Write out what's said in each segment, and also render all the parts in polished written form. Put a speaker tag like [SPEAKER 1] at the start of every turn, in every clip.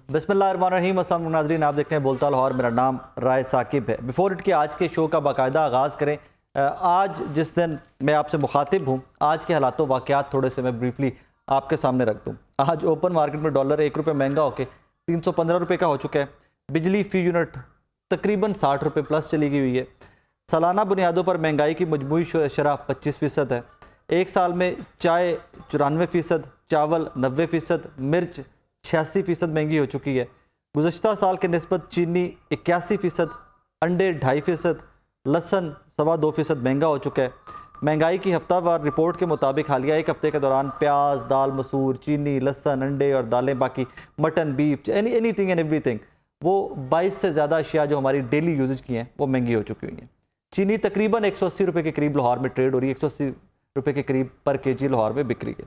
[SPEAKER 1] बिस्मिल्लाहिर्रहमानिर्रहीम। अस्सलाम नाज़रीन, आप देख रहे हैं बोलता लाहौर। मेरा नाम राय साकिब है। बिफोर इट के आज के शो का बाकायदा आगाज़ करें। आज जिस दिन मैं आपसे मुखातिब हूँ, आज के हालात वाक़यात थोड़े से मैं ब्रीफली आपके सामने रख दूँ। आज ओपन मार्केट में डॉलर 1 रुपये महंगा होकर 315 रुपये का हो चुका है। बिजली फ़ी यूनिट तकरीबन 60 रुपये प्लस चली गई हुई है। सालाना बुनियादों पर महंगाई की मजमूई शरह 25% है। एक साल में चाय 94%, चावल 90%, मिर्च 86% महंगी हो चुकी है। गुज़श्ता साल के निस्बत चीनी 81%, अंडे 2.5%, लहसुन 2.25% महंगा हो चुका है। महंगाई की हफ्तावार रिपोर्ट के मुताबिक हालिया एक हफ्ते के दौरान प्याज, दाल, मसूर, चीनी, लहसुन, अंडे और दालें, बाकी mutton, beef, anything and everything, वो 22 से ज़्यादा अशिया जो हमारी डेली यूजेज की हैं वो महंगी हो चुकी हुई हैं। चीनी तकरीबन 180 रुपये के करीब लाहौर में ट्रेड हो रही है। 180 रुपये के करीब पर केजी लाहौर में बिक रही है।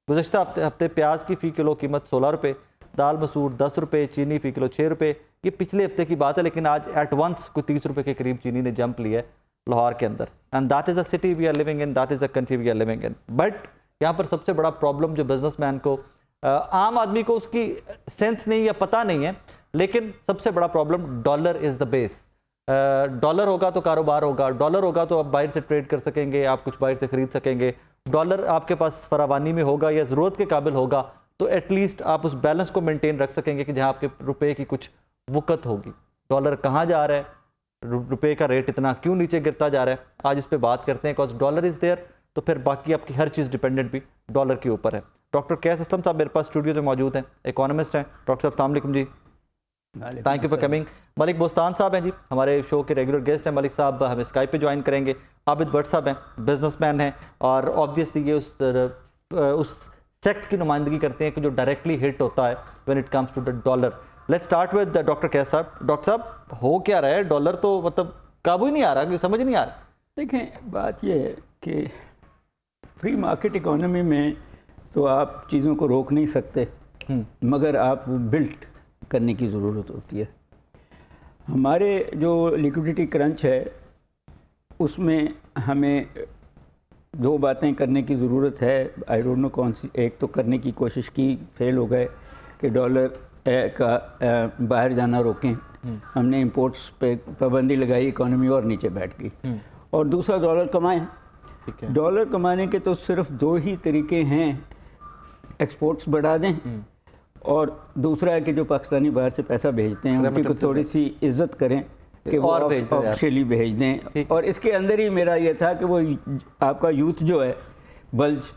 [SPEAKER 1] गुज़श्ता हफ्ते प्याज की फ़ी किलो कीमत 16 रुपये, दाल मसूर 10 रुपये, चीनी फ़ी किलो 6 रुपये। ये पिछले हफ्ते की बात है, लेकिन आज एट वंस कोई 30 रुपये के करीब चीनी ने जंप लिया है लाहौर के अंदर। And that is a city we are living in, that is a country we are living in. But यहाँ पर सबसे बड़ा प्रॉब्लम जो बिजनेसमैन को, आम आदमी को उसकी सेंस नहीं या पता नहीं है, लेकिन सबसे बड़ा problem dollar is the base. Dollar होगा तो कारोबार होगा, डॉलर होगा तो आप बाहर से ट्रेड कर सकेंगे, आप कुछ बाहर से ख़रीद सकेंगे। डॉलर आपके पास फरावानी में होगा या ज़रूरत के काबिल होगा तो एटलीस्ट आप उस बैलेंस को मेंटेन रख सकेंगे कि जहां आपके रुपए की कुछ वक़्त होगी। डॉलर कहाँ जा रहा है, रुपए का रेट इतना क्यों नीचे गिरता जा रहा है, आज इस पे बात करते हैं। बिकॉज डॉलर इज़ देयर तो फिर बाकी आपकी हर चीज़ डिपेंडेंट भी डॉलर के ऊपर है। डॉक्टर कैस असलम साहब मेरे पास स्टूडियो में मौजूद हैं, इकोनॉमिस्ट हैं। डॉक्टर साहब अस्सलाम वालेकुम जी, thank you for coming. Malik Bostan साहब हैं जी, हमारे शो के रेगुलर गेस्ट हैं। मलिक साहब हमें स्काइप पे ज्वाइन करेंगे। आबिद भट्ट साहब हैं, बिजनेसमैन हैं और ऑब्वियसली ये उस सेक्ट की नुमाइंदगी करते हैं कि जो डायरेक्टली हिट होता है when it comes to the dollar. Let's start with doctor Kais साहब। डॉक्टर साहब, हो क्या रहा है? डॉलर तो मतलब काबू ही नहीं आ रहा, कि समझ नहीं आ रहा।
[SPEAKER 2] देखें, बात यह है कि फ्री मार्केट इकोनॉमी में तो आप चीज़ों को रोक नहीं सकते, मगर आप बिल्ट करने की ज़रूरत होती है। हमारे जो लिक्विडिटी क्रंच है उसमें हमें दो बातें करने की ज़रूरत है। आई डोंट नो कौन सी। एक तो करने की कोशिश की, फेल हो गए कि डॉलर का बाहर जाना रोकें। हमने इंपोर्ट्स पे पाबंदी लगाई, इकोनॉमी और नीचे बैठ गई। और दूसरा डॉलर कमाएं। डॉलर कमाने के तो सिर्फ दो ही तरीके हैं, एक्सपोर्ट्स बढ़ा दें और दूसरा है कि जो पाकिस्तानी बाहर से पैसा भेजते हैं उनकी को थोड़ी सी इज्जत करें कि वो ऑफिशियली भेज दें। और इसके अंदर ही मेरा ये था कि वो आपका यूथ जो है, बल्ज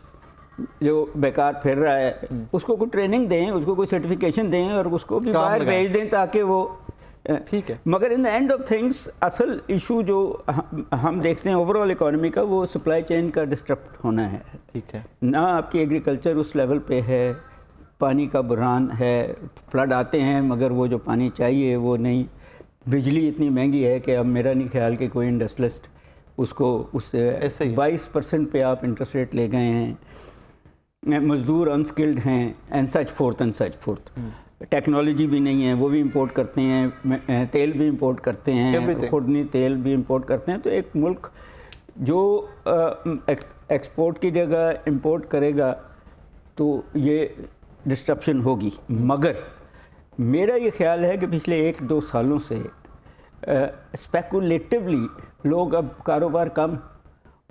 [SPEAKER 2] जो बेकार फिर रहा है, उसको कोई ट्रेनिंग दें, उसको कोई सर्टिफिकेशन दें और उसको भी बाहर भेज दें ताकि वो ठीक है। मगर in the end of things असल इशू जो हम देखते हैं ओवरऑल इकोनॉमी का, वो सप्लाई चेन का डिस्टर्ब होना है। ठीक है ना, आपकी एग्रीकल्चर उस लेवल पे है, पानी का बुरहान है, फ्लड आते हैं मगर वो जो पानी चाहिए वो नहीं। बिजली इतनी महंगी है कि अब मेरा नहीं ख्याल कि कोई इंडस्ट्रियलिस्ट उसको उससे 22% पे आप इंटरेस्ट रेट ले गए हैं। मज़दूर अनस्किल्ड हैं एंड सच फोर्थ। टेक्नोलॉजी भी नहीं है, वो भी इंपोर्ट करते हैं, तेल भी इंपोर्ट करते हैं, खुदनी तेल भी इंपोर्ट करते हैं। तो एक मुल्क जो एक्सपोर्ट की जगह इंपोर्ट करेगा तो ये डिस्ट्रप्शन होगी। मगर मेरा ये ख्याल है कि पिछले 1-2 सालों से स्पेकुलेटिवली लोग अब कारोबार कम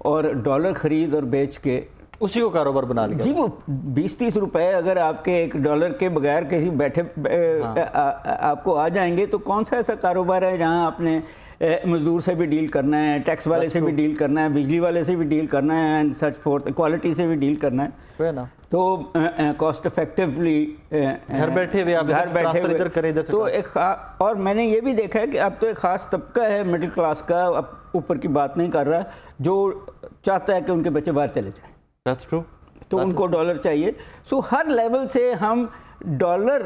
[SPEAKER 2] और डॉलर ख़रीद और बेच के
[SPEAKER 1] उसी को कारोबार बना लिया।
[SPEAKER 2] जी, वो 20-30 रुपए अगर आपके एक डॉलर के बगैर किसी बैठे आपको आ जाएंगे तो कौन सा ऐसा कारोबार है जहां आपने मजदूर से भी डील करना है, टैक्स वाले से भी डील करना है, बिजली वाले से भी डील करना है एंड सच फोर्थ, क्वालिटी से भी डील करना है ना। तो कॉस्ट इफेक्टिवली
[SPEAKER 1] घर बैठे हुए इधर करें इधर से।
[SPEAKER 2] तो एक और मैंने ये भी देखा है कि अब तो एक ख़ास तबका है मिडिल क्लास का, अब ऊपर की बात नहीं कर रहा, जो चाहता है कि उनके बच्चे बाहर चले जाएं।
[SPEAKER 1] That's true.
[SPEAKER 2] तो उनको डॉलर चाहिए। सो हर लेवल से हम डॉलर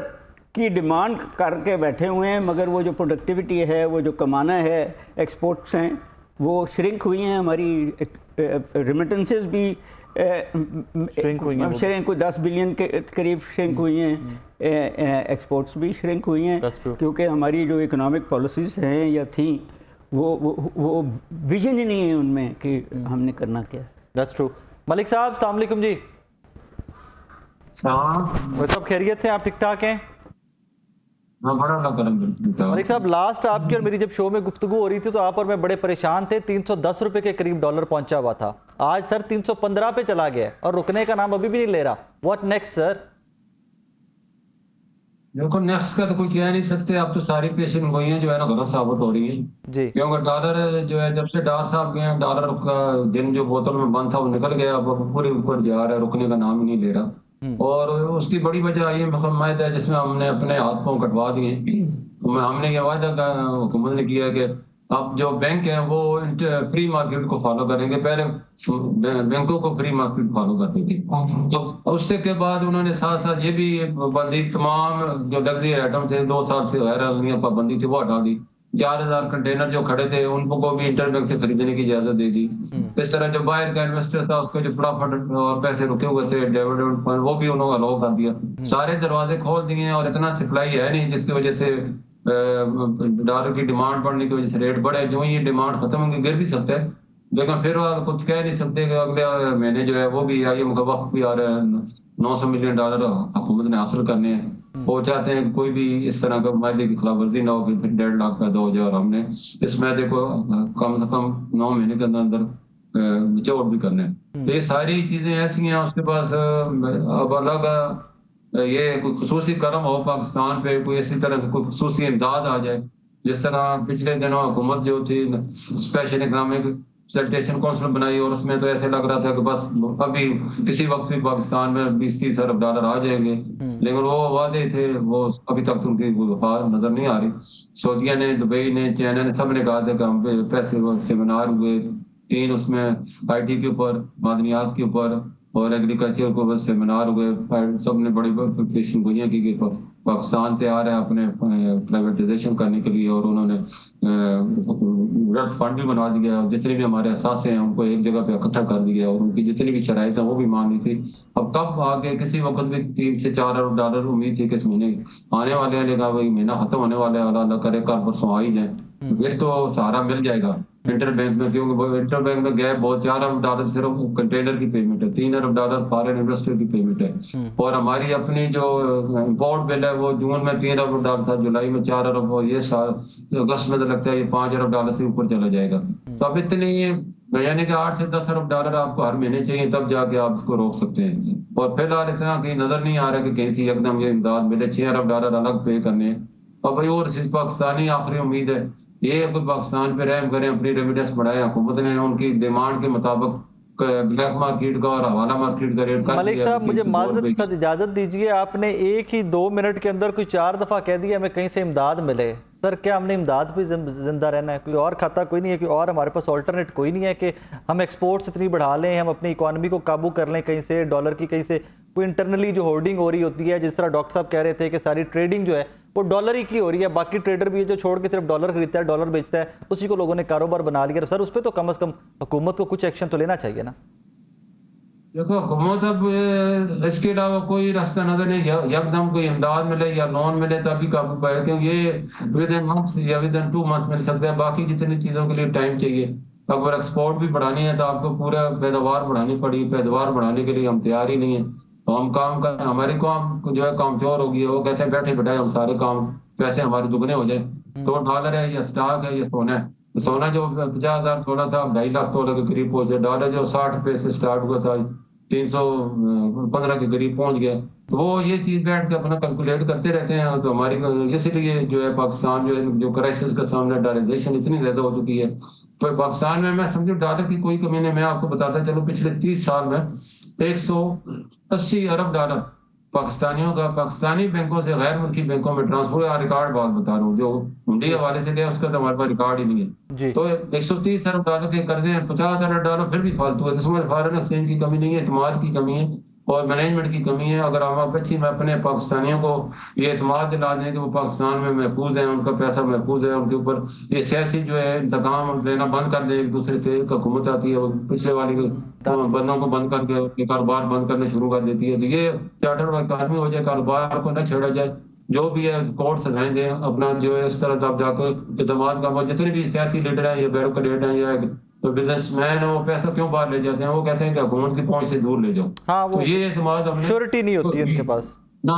[SPEAKER 2] की डिमांड करके बैठे हुए हैं, मगर वो जो प्रोडक्टिविटी है, वो जो कमाना है, एक्सपोर्ट्स हैं, वो श्रिंक हुई हैं। हमारी रिमिटेंसेस भी श्रिंक हुई हैं, कोई 10 बिलियन के करीब श्रिंक हुई हैं। एक्सपोर्ट्स भी श्रिंक हुई हैं क्योंकि हमारी जो इकोनॉमिक पॉलिसीज़ हैं या थी वो विजन ही नहीं है उनमें कि हमने करना क्या है।
[SPEAKER 1] That's true. मलिक साहब अस्सलाम वालेकुम जी। सब खैरियत से, आप ठीक ठाक हैं?
[SPEAKER 3] हाँ बड़ा अल्लाह करम करता
[SPEAKER 1] मलिक साहब, लास्ट आपकी और मेरी जब शो में गुफ्तगू हो रही थी तो आप और मैं बड़े परेशान थे, 310 रुपए के करीब डॉलर पहुंचा हुआ था। आज सर 315 पे चला गया है और रुकने का नाम अभी भी नहीं ले रहा। What next sir?
[SPEAKER 3] देखो नेक्स्ट का तो कोई कह नहीं सकते, अब तो सारी पेशन गोइयां जो है ना गलत साबित हो रही है।
[SPEAKER 1] जी
[SPEAKER 3] क्योंकि डॉलर जो है, जब से डॉलर साहब गए हैं, डॉलर का दिन जो बोतल में बंद था वो निकल गया, अब पूरे ऊपर जा रहा है, रुकने का नाम ही नहीं ले रहा। और उसकी बड़ी वजह ये मायदा है जिसमें हमने अपने हाथ पांव कटवा दिए। हमने ये वायदा हुकूमत ने किया कि अब जो बैंक है वो फ्री मार्केट को फॉलो करेंगे। पहले बैंकों को फ्री मार्केट फॉलो करती थी, तो उससे के बाद उन्होंने साथ साथ ये भी बंदी, तमाम जो लग्जरी आइटम थे 2 साल से गैर पाबंदी थी वो हटा दी। 4000 कंटेनर जो खड़े थे उनको भी इंटरबैंक से खरीदने की इजाजत दे दी। इस तरह जो बाहर का इन्वेस्टर था उसको जो फटाफट और पैसे रुके हुए थे डिविडेंड फंड वो भी उन्होंने अलाउ कर दिया। सारे दरवाजे खोल दिए और इतना सप्लाई है नहीं जिसकी वजह से डॉलर की डिमांड बढ़ने की वजह से रेट बढ़े। जो ये डिमांड खत्म होगी गिर भी सकता है, लेकिन फिर वो कुछ कह नहीं सकते कि अगले महीने जो है वो भी IMF का वक्त भी आ रहा है, 900 मिलियन डॉलर हुकूमत ने हासिल करने हैं। वो चाहते हैं कि कोई भी इस तरह का मायदे की खिलाफ वर्जी ना हो कि फिर 1.5 लाख पैदा हो जाए और हमने इस मायदे को कम से कम 9 महीने के अंदर अंदर निचोड़ भी करने हैं। तो ये सारी चीजें ऐसी हैं। उसके पास अब अलग ये कोई खुसूसी करम हो पाकिस्तान पे, कोई इसी तरह से कोई खुसूसी इमदाद आ जाए, जिस तरह पिछले दिनों हुकूमत जो थी स्पेशल इकोनॉमिक सैनिटेशन काउंसिल बनाई और उसमें तो ऐसे लग रहा था कि बस अभी किसी वक्त भी पाकिस्तान में 20-30 अरब डॉलर आ जाएंगे, लेकिन वो वादे थे वो अभी तक तो उनकी हार नजर नहीं आ रही। सऊदीया ने, दुबई ने, चाइना ने, सब ने कहा था कि हम पैसे सेमिनार हुए 3, उसमें IT के ऊपर, मादनियात के ऊपर और एग्रीकल्चर को बस सेमिनार हुए। सबने बड़ी पेशन गोइयां की कि पाकिस्तान तैयार है अपने प्राइवेटाइजेशन करने के लिए और उन्होंने फंड भी बना दिया। जितने भी हमारे असासे हैं उनको एक जगह पे इकट्ठा कर दिया और उनकी जितनी भी शराइत है वो भी मांगी थी। अब कब आगे किसी वक्त भी 3 से 4 अरब डॉलर उम्मीद थी कि इस महीने आने वाले हैं, लेकिन वही महीना खत्म होने वाला है, अल्लाह करे कल परसों आ ही जाए तो फिर तो सहारा मिल जाएगा इंटरबैंक में। क्योंकि इंटरबैंक में गए बहुत 4 अरब डॉलर सिर्फ कंटेनर की पेमेंट है, 3 अरब डॉलर फॉरेन इन्वेस्टर की पेमेंट है और हमारी अपनी जो इम्पोर्ट बिल है वो जून में 3 अरब डॉलर था, जुलाई में 4 अरब और ये साल अगस्त में तो लगता है ये 5 अरब डॉलर से ऊपर चला जाएगा। तो अब इतनी यानी कि 8 से 10 अरब डॉलर आपको हर महीने चाहिए, तब जाके आप इसको रोक सकते हैं। और फिलहाल इतना कहीं नजर नहीं आ रहा कि कहीं से एकदम ये इमदाद मिले। 6 अरब डॉलर अलग पे करने हैं। और भाई और सिर्फ पाकिस्तानी आखिरी उम्मीद है ये कोई पाकिस्तान पे रहम करें, अपनी रेमिटेंस बढ़ाए। हुकूमत ने उनकी डिमांड के मुताबिक ब्लैक मार्केट का और हवाला मार्केट का रेट कर
[SPEAKER 1] मलिक साहब, मुझे माजरत के साथ इजाजत दीजिए, आपने एक ही 2 मिनट के अंदर कोई 4 दफा कह दिया हमें कहीं से इमदाद मिले। सर क्या हमने इमदाद पे जिंदा रहना है? कोई और खाता कोई नहीं है, कोई और हमारे पास ऑल्टरनेट कोई नहीं है कि हम एक्सपोर्ट्स इतनी बढ़ा लें, हम अपनी इकोनॉमी को काबू कर लें कहीं से, डॉलर की कहीं से कोई इंटरनली जो होर्डिंग हो रही होती है, जिस तरह डॉक्टर साहब कह रहे थे कि सारी ट्रेडिंग जो है वो डॉलर ही की हो रही है, बाकी ट्रेडर भी है जो छोड़ के सिर्फ डॉलर खरीदता है, डॉलर बेचता है, उसी को लोगों ने कारोबार बना लिया। सर उस पर तो कम से कम हुकूमत को कुछ एक्शन तो लेना चाहिए ना।
[SPEAKER 3] देखो हुकूमत अब इसके अलावा कोई रास्ता नजर नहीं, एकदम कोई इमदाद मिले या लोन मिले तभी काबू पाए, क्योंकि ये विद इन मंथ या विद इन 2 मंथ मिल सकता है। बाकी जितनी चीजों के लिए टाइम चाहिए। अगर एक्सपोर्ट भी बढ़ानी है तो आपको पूरा पैदावार बढ़ानी पड़ी, पैदावार बढ़ाने के लिए हम तैयार ही नहीं है। तो हम काम कर, हमारी काम जो है कामचोर होगी, वो कहते हैं बैठे बैठाए हम सारे काम पैसे हमारे दुगने हो जाए। तो डॉलर है या स्टॉक है या सोना है। सोना जो 50,000 सोना था 2.5 लाख तोले के करीब पहुंचे। डॉलर जो 60 रुपए से स्टार्ट हुआ था 315 के करीब पहुंच गया। तो वो ये चीज बैठ के अपना कैलकुलेट करते रहते हैं। तो हमारी इसलिए जो है पाकिस्तान जो क्राइसिस का सामने डॉलराइजेशन इतनी ज्यादा हो चुकी है। तो पाकिस्तान में मैं समझू डॉलर की कोई कमी नहीं। मैं आपको बताता चलो पिछले 30 साल में 180 अरब डॉलर पाकिस्तानियों का पाकिस्तानी बैंकों से गैर मुल्की बैंकों में ट्रांसफर या रिकॉर्ड बात बता रहा हूँ, जो हुंडी हवाले से गया उसका तो हमारे पास रिकॉर्ड ही नहीं है। तो 130 अरब डॉलर के कर्जे हैं, 50 अरब डॉलर फिर भी फालतू है। इसमें फॉरेन एक्सचेंज की कमी नहीं है, एतमाद की कमी है और मैनेजमेंट की कमी है। अगर हम अच्छी में अपने पाकिस्तानियों को ये एतमाद दिला दें कि वो पाकिस्तान में महफूज है, उनका पैसा महफूज है, उनके ऊपर ये सियासी जो है इंतकाम लेना बंद कर दें एक दूसरे से। हुकूमत आती है वो पिछले वाली बंदों को बंद करके कारोबार बंद करना शुरू कर देती है। तो ये चार्टर इकॉनमी हो जाए, कारोबार को न छेड़ा जाए, जो भी है कोर्ट सजाएं दें अपना जो है इस तरह तब जाकर एतमाद का। जितने भी सियासी लीडर हैं या ब्यूरोक्रेट हैं या तो बिजनेसमैन है, वो पैसा क्यों बाहर ले जाते हैं? वो कहते हैं कि हुकूमत की पहुंच से दूर ले जाओ।
[SPEAKER 1] हाँ, वो
[SPEAKER 3] तो ये एतमाद
[SPEAKER 1] श्योरिटी नहीं होती है उनके पास
[SPEAKER 3] ना,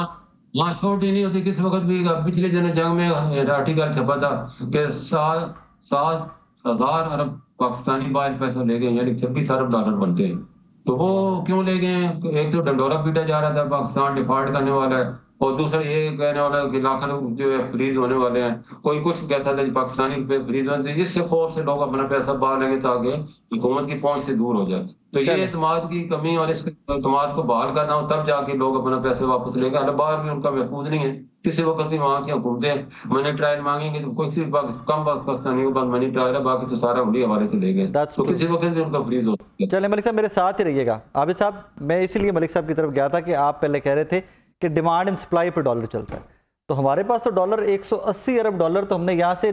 [SPEAKER 3] वहाँ छोटी नहीं होती किस वक्त भी। पिछले जंग में आर्टिकल छपा था कि 7,000 अरब पाकिस्तानी बाहर पैसा ले गए, यानी 26 अरब डॉलर बनते हैं। तो वो क्यों ले गए? एक तो डंडोरा पीटा जा रहा था पाकिस्तान डिफॉल्ट करने वाला है, और दूसरा ये कहने वाला है कि लाख जो है फ्रीज होने वाले हैं। कोई कुछ कहता था कि पाकिस्तानी पे फ्रीज होने, जिससे खौफ से लोग अपना पैसा बाहर लेंगे ताकि हुकूमत की पहुंच से दूर हो जाए। तो ये एतमाद की कमी और इस एतमाद को बहाल करना हो, तब जाके लोग अपना पैसे वापस लेंगे। अगर बाहर भी उनका महफूज नहीं है, किसी वक्त भी वहाँ की हुकूमतें मनी ट्रायल मांगेंगे तो कोई सिर्फ कम पाकिस्तानी के पास मनी ट्रायल है, बाकी तो सारा उड़ी हवाले से ले गए, तो किसी वक्त भी उनका फ्रीज हो सकता है।
[SPEAKER 1] चले मलिक साहब मेरे साथ ही रहिएगा। आबिद साहब, मैं इसीलिए मलिक साहब की तरफ गया था कि आप पहले कह रहे थे कि डिमांड एंड सप्लाई पर डॉलर चलता है, तो हमारे पास तो डॉलर 180 अरब डॉलर तो हमने यहाँ से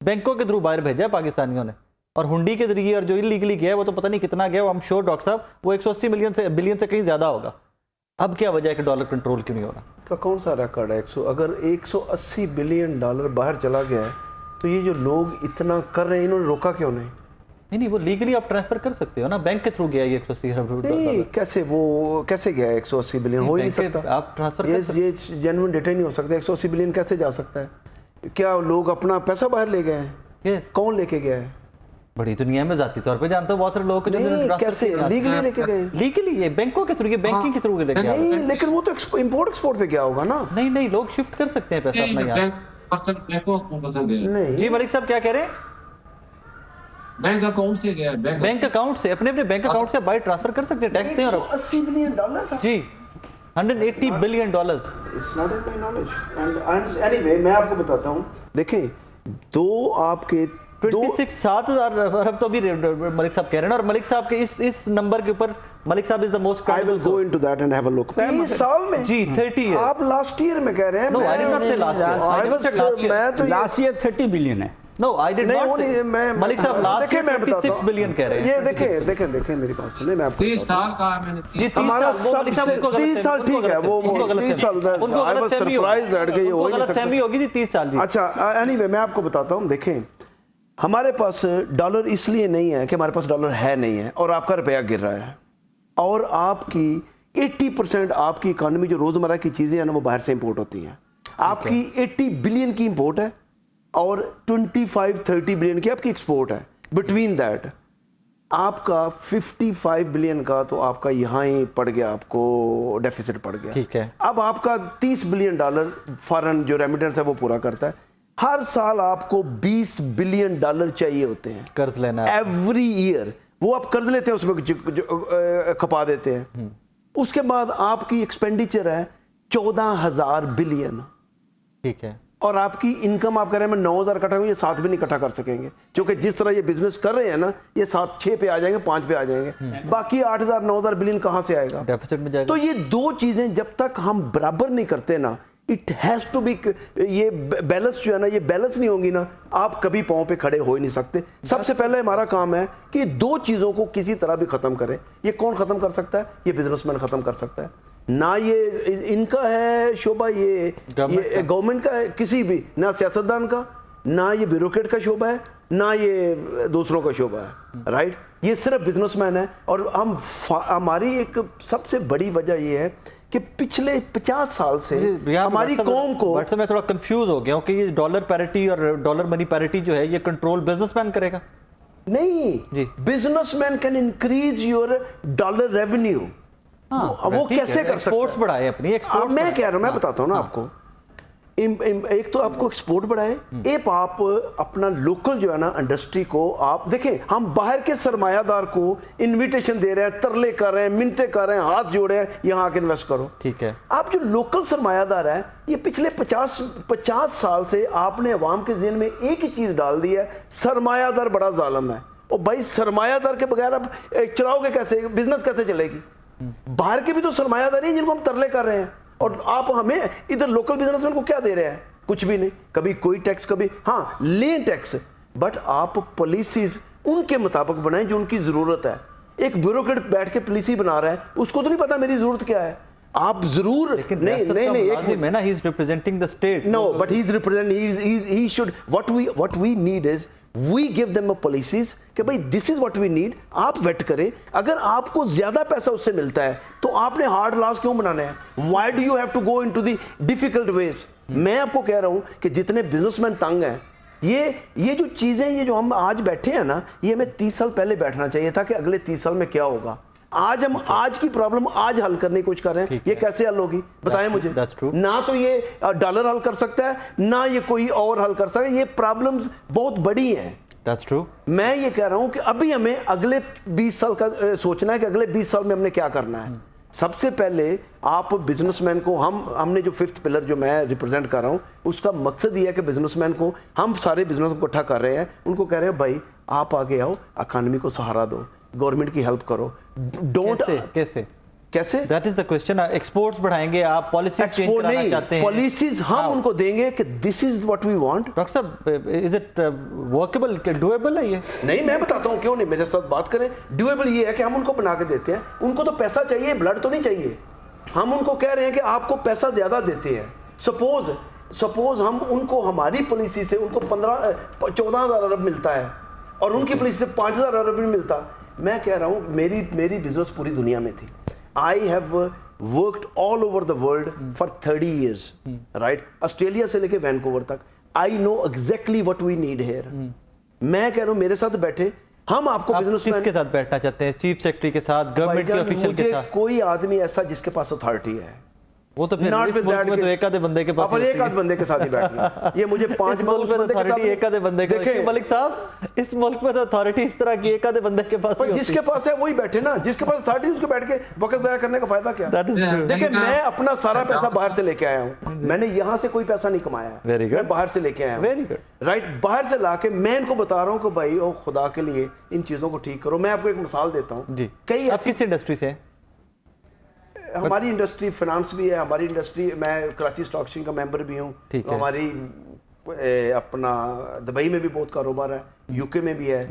[SPEAKER 1] बैंकों के थ्रू बाहर भेजा है पाकिस्तानियों ने, और हुंडी के जरिए, और जो इलीगली गया है वो तो पता नहीं कितना गया, वो हम श्योर डॉक्टर साहब वो 180 बिलियन से कहीं ज़्यादा होगा। अब क्या वजह है कि डॉलर कंट्रोल क्यों नहीं हो रहा?
[SPEAKER 4] का कौन सा रिकॉर्ड है? अगर 180 बिलियन डॉलर बाहर चला गया है तो ये जो लोग इतना कर रहे हैं इन्होंने रोका क्यों नहीं?
[SPEAKER 1] नहीं, वो लीगली आप ट्रांसफर कर सकते हो ना, बैंक के थ्रू गया है ये 180 अरब
[SPEAKER 4] नहीं, कैसे गया है 180 बिलियन? हो ही नहीं सकता।
[SPEAKER 1] आप ट्रांसफर
[SPEAKER 4] ये जेन्युइन डेटा नहीं हो सकता। 180 बिलियन कैसे जा सकता है? क्या लोग अपना पैसा बाहर ले गए हैं? कौन लेके गया है?
[SPEAKER 1] बड़ी दुनिया में जाती तौर पे जानते हो बहुत सारे लोग
[SPEAKER 4] कैसे लीगली लेके गए?
[SPEAKER 1] लीगली ये बैंकों के थ्रू, ये बैंकिंग के थ्रू लेके
[SPEAKER 4] नहीं, लेकिन वो तो इंपोर्ट एक्सपोर्ट पे गया होगा ना।
[SPEAKER 1] नहीं, लोग शिफ्ट कर सकते हैं पैसा अपना यहाँ।
[SPEAKER 4] नहीं
[SPEAKER 1] जी मलिक साहब क्या कह रहे हैं?
[SPEAKER 3] बैंक अकाउंट से गया,
[SPEAKER 1] बैंक अकाउंट से, अपने बैंक अकाउंट से बाहर ट्रांसफर कर सकते हैं, टैक्स दें। और
[SPEAKER 4] 180 बिलियन डॉलर था
[SPEAKER 1] जी, 180 billion dollar.
[SPEAKER 4] It's not in my knowledge. And anyway मैं आपको बताता हूँ, देखें दो आपके
[SPEAKER 1] 7,000 अरब तो अभी मलिक साहब कह रहे हैं, और मलिक साहब के इस नंबर के ऊपर मलिक साहब is the most
[SPEAKER 4] I will go into that and have a look. 30 साल में
[SPEAKER 1] जी 30 ईयर।
[SPEAKER 4] आप लास्ट ईयर में कह रहे हैं?
[SPEAKER 1] No I did not say last year,
[SPEAKER 4] मैं तो
[SPEAKER 2] लास्ट ईयर 30 बिलियन है।
[SPEAKER 1] No I did not.
[SPEAKER 4] मैं
[SPEAKER 1] मलिक साहब लास्ट ईयर 26 बिलियन कह रहे हैं।
[SPEAKER 4] ये देखें मेरी बात सुनिए, मैं आपको
[SPEAKER 3] 30 साल का मैंने
[SPEAKER 4] हमारा सब 30 साल ठीक है, वो 30 साल आई वाज सरप्राइज्ड दैट कि ये हो नहीं सकता।
[SPEAKER 1] गलतफहमी होगी थी 30 साल जी।
[SPEAKER 4] अच्छा एनीवे मैं आपको बताता हूँ, देखें हमारे पास डॉलर इसलिए नहीं है कि हमारे पास डॉलर है नहीं है, और आपका रुपया गिर रहा है, और आपकी 80% आपकी इकोनॉमी जो रोज़मर्रा की चीज़ें हैं ना वो बाहर से इंपोर्ट होती हैं। आपकी 80 बिलियन की इंपोर्ट है और 25-30 बिलियन की आपकी एक्सपोर्ट है। बिटवीन दैट आपका 55 बिलियन का तो आपका यहाँ ही पड़ गया, आपको डेफिसिट पड़ गया।
[SPEAKER 1] ठीक है।
[SPEAKER 4] अब आपका 30 बिलियन डॉलर फॉरेन जो रेमिटेंस है वो पूरा करता है। हर साल आपको 20 बिलियन डॉलर चाहिए होते हैं
[SPEAKER 1] कर्ज लेना है
[SPEAKER 4] एवरी ईयर। वो आप कर्ज लेते हैं, उसमें खपा देते हैं। उसके बाद आपकी एक्सपेंडिचर है 14,000 बिलियन।
[SPEAKER 1] ठीक है।
[SPEAKER 4] और आपकी इनकम आप कह रहे हैं मैं 9,000 इकट्ठा करूँ, ये 7 भी नहीं इकट्ठा कर सकेंगे, क्योंकि जिस तरह ये बिजनेस कर रहे हैं ना, ये 7-6 पे आ जाएंगे, 5 पे आ जाएंगे, बाकी 8,000-9,000 बिलियन कहाँ से आएगा?
[SPEAKER 1] डेफिसिट में जाएगा।
[SPEAKER 4] तो ये दो चीजें जब तक हम बराबर नहीं करते ना, इट हैज टू बी, ये बैलेंस जो है ना, ये बैलेंस नहीं होगी ना, आप कभी पाँव पे खड़े हो ही नहीं सकते। सबसे पहले हमारा काम है कि दो चीजों को किसी तरह भी खत्म करें। ये कौन खत्म कर सकता है? ये बिजनेसमैन खत्म कर सकता है ना। ये इनका है शोभा, ये गवर्नमेंट का है, किसी भी, ना सियासतदान का, ना ये ब्यूरोक्रेट का शोभा है, ना ये दूसरों का शोभा है, राइट? ये सिर्फ बिजनेसमैन है। और हमारी एक सबसे बड़ी वजह ये है कि पिछले 50 साल से हमारी कौम को,
[SPEAKER 1] मैं थोड़ा कंफ्यूज हो गया हूं कि ये डॉलर पैरिटी और डॉलर मनी पैरिटी जो है ये कंट्रोल बिजनेसमैन करेगा?
[SPEAKER 4] नहीं, businessman can increase your dollar revenue. वो कैसे कर सकते हैं?
[SPEAKER 1] एक्सपोर्ट्स बढ़ाए अपनी, एक्सपोर्ट।
[SPEAKER 4] मैं कह रहा हूं, मैं बताता हूं ना आपको, एक तो आपको एक्सपोर्ट बढ़ाए, एक आप अपना लोकल जो है ना इंडस्ट्री को आप देखें। हम बाहर के सरमायादार को इनविटेशन दे रहे हैं, तरले कर रहे हैं, मिन्नतें कर रहे हैं, हाथ जोड़े हैं, यहाँ आके इन्वेस्ट करो।
[SPEAKER 1] ठीक है।
[SPEAKER 4] आप जो लोकल सरमायादार है, ये पिछले 50 साल से आपने अवाम के ज़हन में एक ही चीज़ डाल दी है, सरमायादार बड़ा जालिम है। और भाई सरमायादार के बगैर आप चलाओगे कैसे? बिजनेस कैसे चलेगी? बाहर के भी तो सरमायादार हैं जिनको हम तरले कर रहे हैं, और आप हमें इधर लोकल बिजनेसमैन को क्या दे रहे हैं? कुछ भी नहीं। कभी कोई टैक्स, कभी हाँ लें टैक्स, बट आप पॉलिसीज उनके मुताबिक बनाएं जो उनकी ज़रूरत है। एक ब्यूरोक्रेट बैठ के पॉलिसी बना रहा है, उसको तो नहीं पता मेरी ज़रूरत क्या है। आप जरूर नहीं एक
[SPEAKER 1] मैं ना, he is representing the state.
[SPEAKER 4] No, but he is representing, he should, what we need is we give them policies कि भाई this is what we need, आप वेट करें। अगर आपको ज्यादा पैसा उससे मिलता है तो आपने हार्ड लॉस क्यों बनाने हैं? Why do you have to go into the difficult ways? मैं आपको कह रहा हूं कि जितने बिजनेसमैन तंग हैं, ये जो चीजें, ये जो हम आज बैठे हैं ना, ये हमें 30 साल पहले बैठना चाहिए था कि अगले 30 साल में क्या होगा। आज हम आज की प्रॉब्लम आज हल करने की कोशिश कर रहे हैं, ये कैसे हल होगी बताएं मुझे। ना तो ये डॉलर हल कर सकता है, ना ये कोई और हल कर सकता है। ये प्रॉब्लम्स बहुत बड़ी हैं।
[SPEAKER 1] That's true.
[SPEAKER 4] मैं ये कह रहा हूं कि अभी हमें अगले 20 साल का सोचना है कि अगले 20 साल में हमने क्या करना है। सबसे पहले आप बिजनेसमैन को, हमने जो 5th पिलर जो मैं रिप्रेजेंट कर रहा हूं, उसका मकसद ये है कि बिजनेसमैन को, हम सारे बिजनेस को इकट्ठा कर रहे हैं, उनको कह रहे हैं भाई आप आगे आओ, इकोनॉमी को सहारा दो, गवर्नमेंट की हेल्प करो। डोंट कैसे
[SPEAKER 1] that is the question. Exports बढ़ाएंगे आप, पॉलिसी चेंज कराना चाहते हैं,
[SPEAKER 4] पॉलिसीज हम उनको देंगे कि this is what we want.
[SPEAKER 1] Doctor साहब, इज इट वर्केबल, डूएबल है ये?
[SPEAKER 4] नहीं, मैं बताता हूं क्यों नहीं, मेरे साथ बात करें। डूएबल ये है कि हम उनको बना के देते हैं, उनको तो पैसा चाहिए, ब्लड तो नहीं चाहिए। हम उनको कह रहे हैं कि आपको पैसा ज्यादा देते हैं। सपोज हम उनको, हमारी पॉलिसी से उनको 14,000 अरब मिलता है और उनकी पॉलिसी से 5,000 अरब नहीं मिलता। मैं कह रहा हूं मेरी बिजनेस पूरी दुनिया में थी। I have worked all over the world for 30 years, right? Australia से लेके वैनकूवर तक। I know exactly what we need here. मैं कह रहा हूं मेरे साथ बैठे, हम आपको बिजनेसमैन
[SPEAKER 1] किसके साथ बैठना चाहते हैं? चीफ सेक्रेटरी के साथ, गवर्नमेंट के ऑफिशियल के साथ?
[SPEAKER 4] कोई आदमी ऐसा जिसके पास अथॉरिटी है,
[SPEAKER 1] वो तो फिर इस मुल्क में तो एक आधे बंदे के पास,
[SPEAKER 4] पर एक आधे बंदे के साथ ही बैठना। ये मुझे 5 बंदे के साथ,
[SPEAKER 1] एक आधे बंदे के पास। मलिक साहब, इस मुल्क में तो अथॉरिटी इस तरह की एक आधे बंदे के पास ही होती है।
[SPEAKER 4] जिसके पास है वही बैठे ना, जिसके पास अथॉरिटी, उसको बैठ के वक्त ज़ाया करने का फायदा क्या? देखिए, मैं अपना सारा पैसा बाहर से लेके आया हूँ, मैंने यहाँ से कोई पैसा नहीं कमाया है, मैं बाहर से लेके आया हूँ, राइट? बाहर से लाके मैं इनको बता रहा हूँ कि भाई ओ खुदा के लिए इन चीज़ों को ठीक करो। मैं आपको एक मिसाल देता हूँ। कई
[SPEAKER 1] किस इंडस्ट्री से?
[SPEAKER 4] हमारी इंडस्ट्री फाइनेंस भी है, हमारी इंडस्ट्री, मैं कराची स्टॉक एक्सचेंज का मेंबर भी हूँ, हमारी अपना दुबई में भी बहुत कारोबार है, यूके में भी है,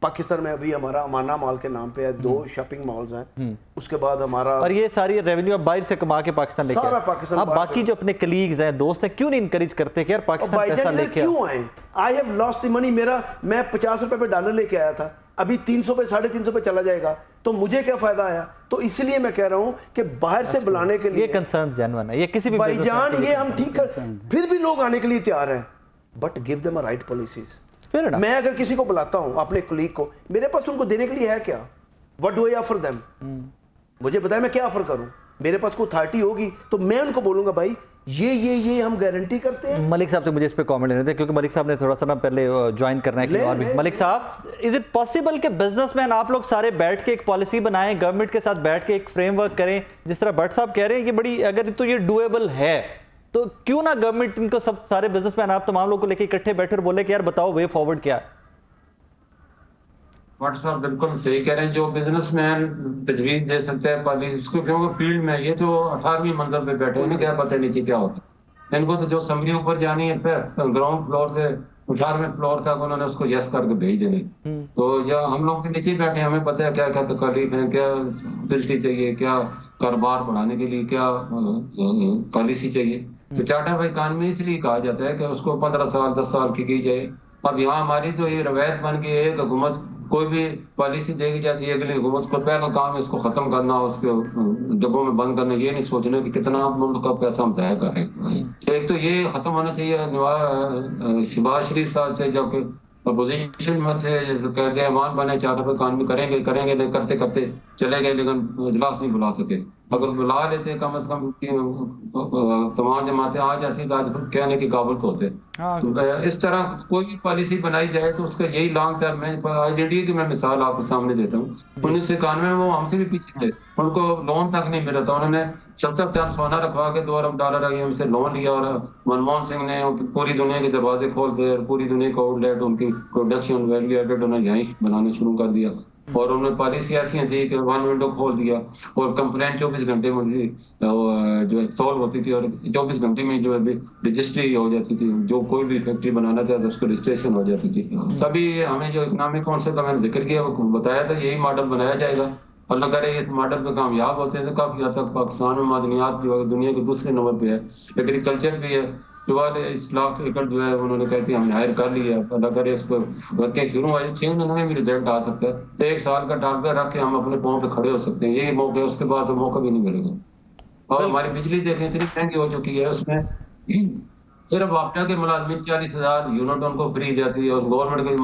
[SPEAKER 4] पाकिस्तान में अभी हमारा अमाना मॉल के नाम पे है 2 शॉपिंग मॉल्स हैं। उसके बाद हमारा,
[SPEAKER 1] और ये सारी रेवेन्यू आप बाहर से कमा के पाकिस्तान लेके
[SPEAKER 4] सारा पाकिस्तान।
[SPEAKER 1] आप बाकी जो अपने कलीग्स हैं, दोस्त हैं, क्यों नहीं इनकरेज करते कि यार पाकिस्तान पैसा लेके
[SPEAKER 4] क्यों आए? I have lost the money. मैं 50 रुपए पे डॉलर लेके आया था, अभी 300 पे 350 पे चला जाएगा, तो मुझे क्या फायदा आया? तो इसलिए मैं कह रहा हूं कि बाहर से बुलाने के लिए,
[SPEAKER 1] ये कंसर्न जेन्युइन है, ये किसी भी
[SPEAKER 4] भाईजान ये हम ठीक कर, फिर भी लोग आने के लिए तैयार हैं, but give them a right policies. मैं अगर किसी को बुलाता हूं, अपने कुलीग को, मेरे पास उनको देने के लिए है क्या? What do I offer them? मुझे बताया मैं क्या ऑफर करूं। मेरे पास कोई अथॉरिटी होगी तो मैं उनको बोलूंगा भाई ये हम गारंटी करते हैं।
[SPEAKER 1] मलिक साहब से मुझे इस पे कमेंट लेने थे, क्योंकि मलिक साहब ने थोड़ा सा ना पहले ज्वाइन करना है। और भी मलिक साहब, इज इट पॉसिबल कि बिजनेसमैन आप लोग सारे बैठ के एक पॉलिसी बनाएं, गवर्नमेंट के साथ बैठ के एक फ्रेमवर्क करें, जिस तरह भट्ट साहब कह रहे हैं, ये बड़ी, अगर तो ये डूएबल है तो क्यों ना गवर्नमेंट इनको, सब सारे बिजनेसमैन आप तमाम लोगों को लेकर इकट्ठे बैठे और बोले कि यार बताओ वे फॉरवर्ड क्या है?
[SPEAKER 3] भट्ट साहब बिल्कुल सही कह रहे हैं। जो बिजनेसमैन तजवीज दे सकते हैं पॉलिसी, उसको क्योंकि फील्ड में ये तो 18वीं मंजिल पे बैठे, उन्हें क्या पता नीचे क्या होता है। इनको तो जो समरी ऊपर जानी है, ग्राउंड फ्लोर से 18वें फ्लोर तक उन्होंने उसको यस करके भेज देनी। तो या हम लोग के नीचे बैठे, हमें पता है क्या क्या तकलीफ है, क्या फैसिलिटी चाहिए, क्या कारोबार बढ़ाने के लिए क्या पॉलिसी चाहिए। तो चार्टर ऑफ इकोनॉमी इसलिए कहा जाता है कि उसको 15 साल 10 साल की जाए। अब यहाँ हमारी तो ये रवायत बन गई है कि हुकूमत कोई भी पॉलिसी देगी जाती है, अगली हुकूमत को पहला काम है इसको खत्म करना, उसके डब्बों में बंद करना, ये नहीं सोचना कि कितना मुल्क का पैसा हम ज़ाया कर रहे हैं। एक तो ये खत्म होना चाहिए। शहबाज शरीफ साहब थे जबकि अपोजिशन में थे, कहते ईमान बने चार्टर ऑफ इकोनॉमी करेंगे नहीं, करते करते चले गए, लेकिन इजलास नहीं बुला सके। अगर बुला लेते कम से कम तमाम जमातें आ जाती तो आज कहने के काबिल तो होते। तो इस तरह कोई भी पॉलिसी बनाई जाए तो उसका यही लॉन्ग टर्म में, आईडीडी की मैं मिसाल आपके सामने देता हूँ। 1991 में वो हमसे भी पीछे थे, उनको लोन तक नहीं मिला था। उन्होंने 70 टन सोना रखवा के $2 अरब हमसे लोन लिया, और मनमोहन सिंह ने पूरी दुनिया के दरवाजे खोल दिए, पूरी दुनिया को आउटलेट, उनकी प्रोडक्शन वैल्यू एडेड उन्होंने यहीं बनाने शुरू कर दिया। और उन्होंने पॉलिसी ऐसी दी कि 1 विंडो खोल दिया, और कंप्लेंट 24 घंटे में जो है सॉल्व होती थी, और 24 घंटे में जो है रजिस्ट्री हो जाती थी। जो कोई भी फैक्ट्री बनाना था तो उसको रजिस्ट्रेशन हो जाती थी। तभी हमें जो इकोनॉमिक काउंसिल का मैंने जिक्र किया, वो बताया था यही मॉडल बनाया जाएगा। अल्लाह करे इस मॉडल पे कामयाब होते हैं तो काफी हद तक पाकिस्तान में मादनियात जो है दुनिया के दूसरे नंबर पे है, एग्रीकल्चर भी है, 44 एकड़ जो है उन्होंने कहते हैं हमने हायर कर लिया है। अल्लाह करे इसको वर्कें शुरू हो जाए, 6 महीने में भी रिजल्ट आ सकता है। तो 1 साल का टारगेट रख के हम अपने पाँव पे खड़े हो सकते हैं, यही मौका है, उसके बाद तो मौका भी नहीं मिलेगा। और हमारी बिजली देखें इतनी महंगी हो चुकी है, उसमें सिर्फ आपटा के मुलाजमीन 40,000 यूनिट उनको फ्री जाती है, और गवर्नमेंट के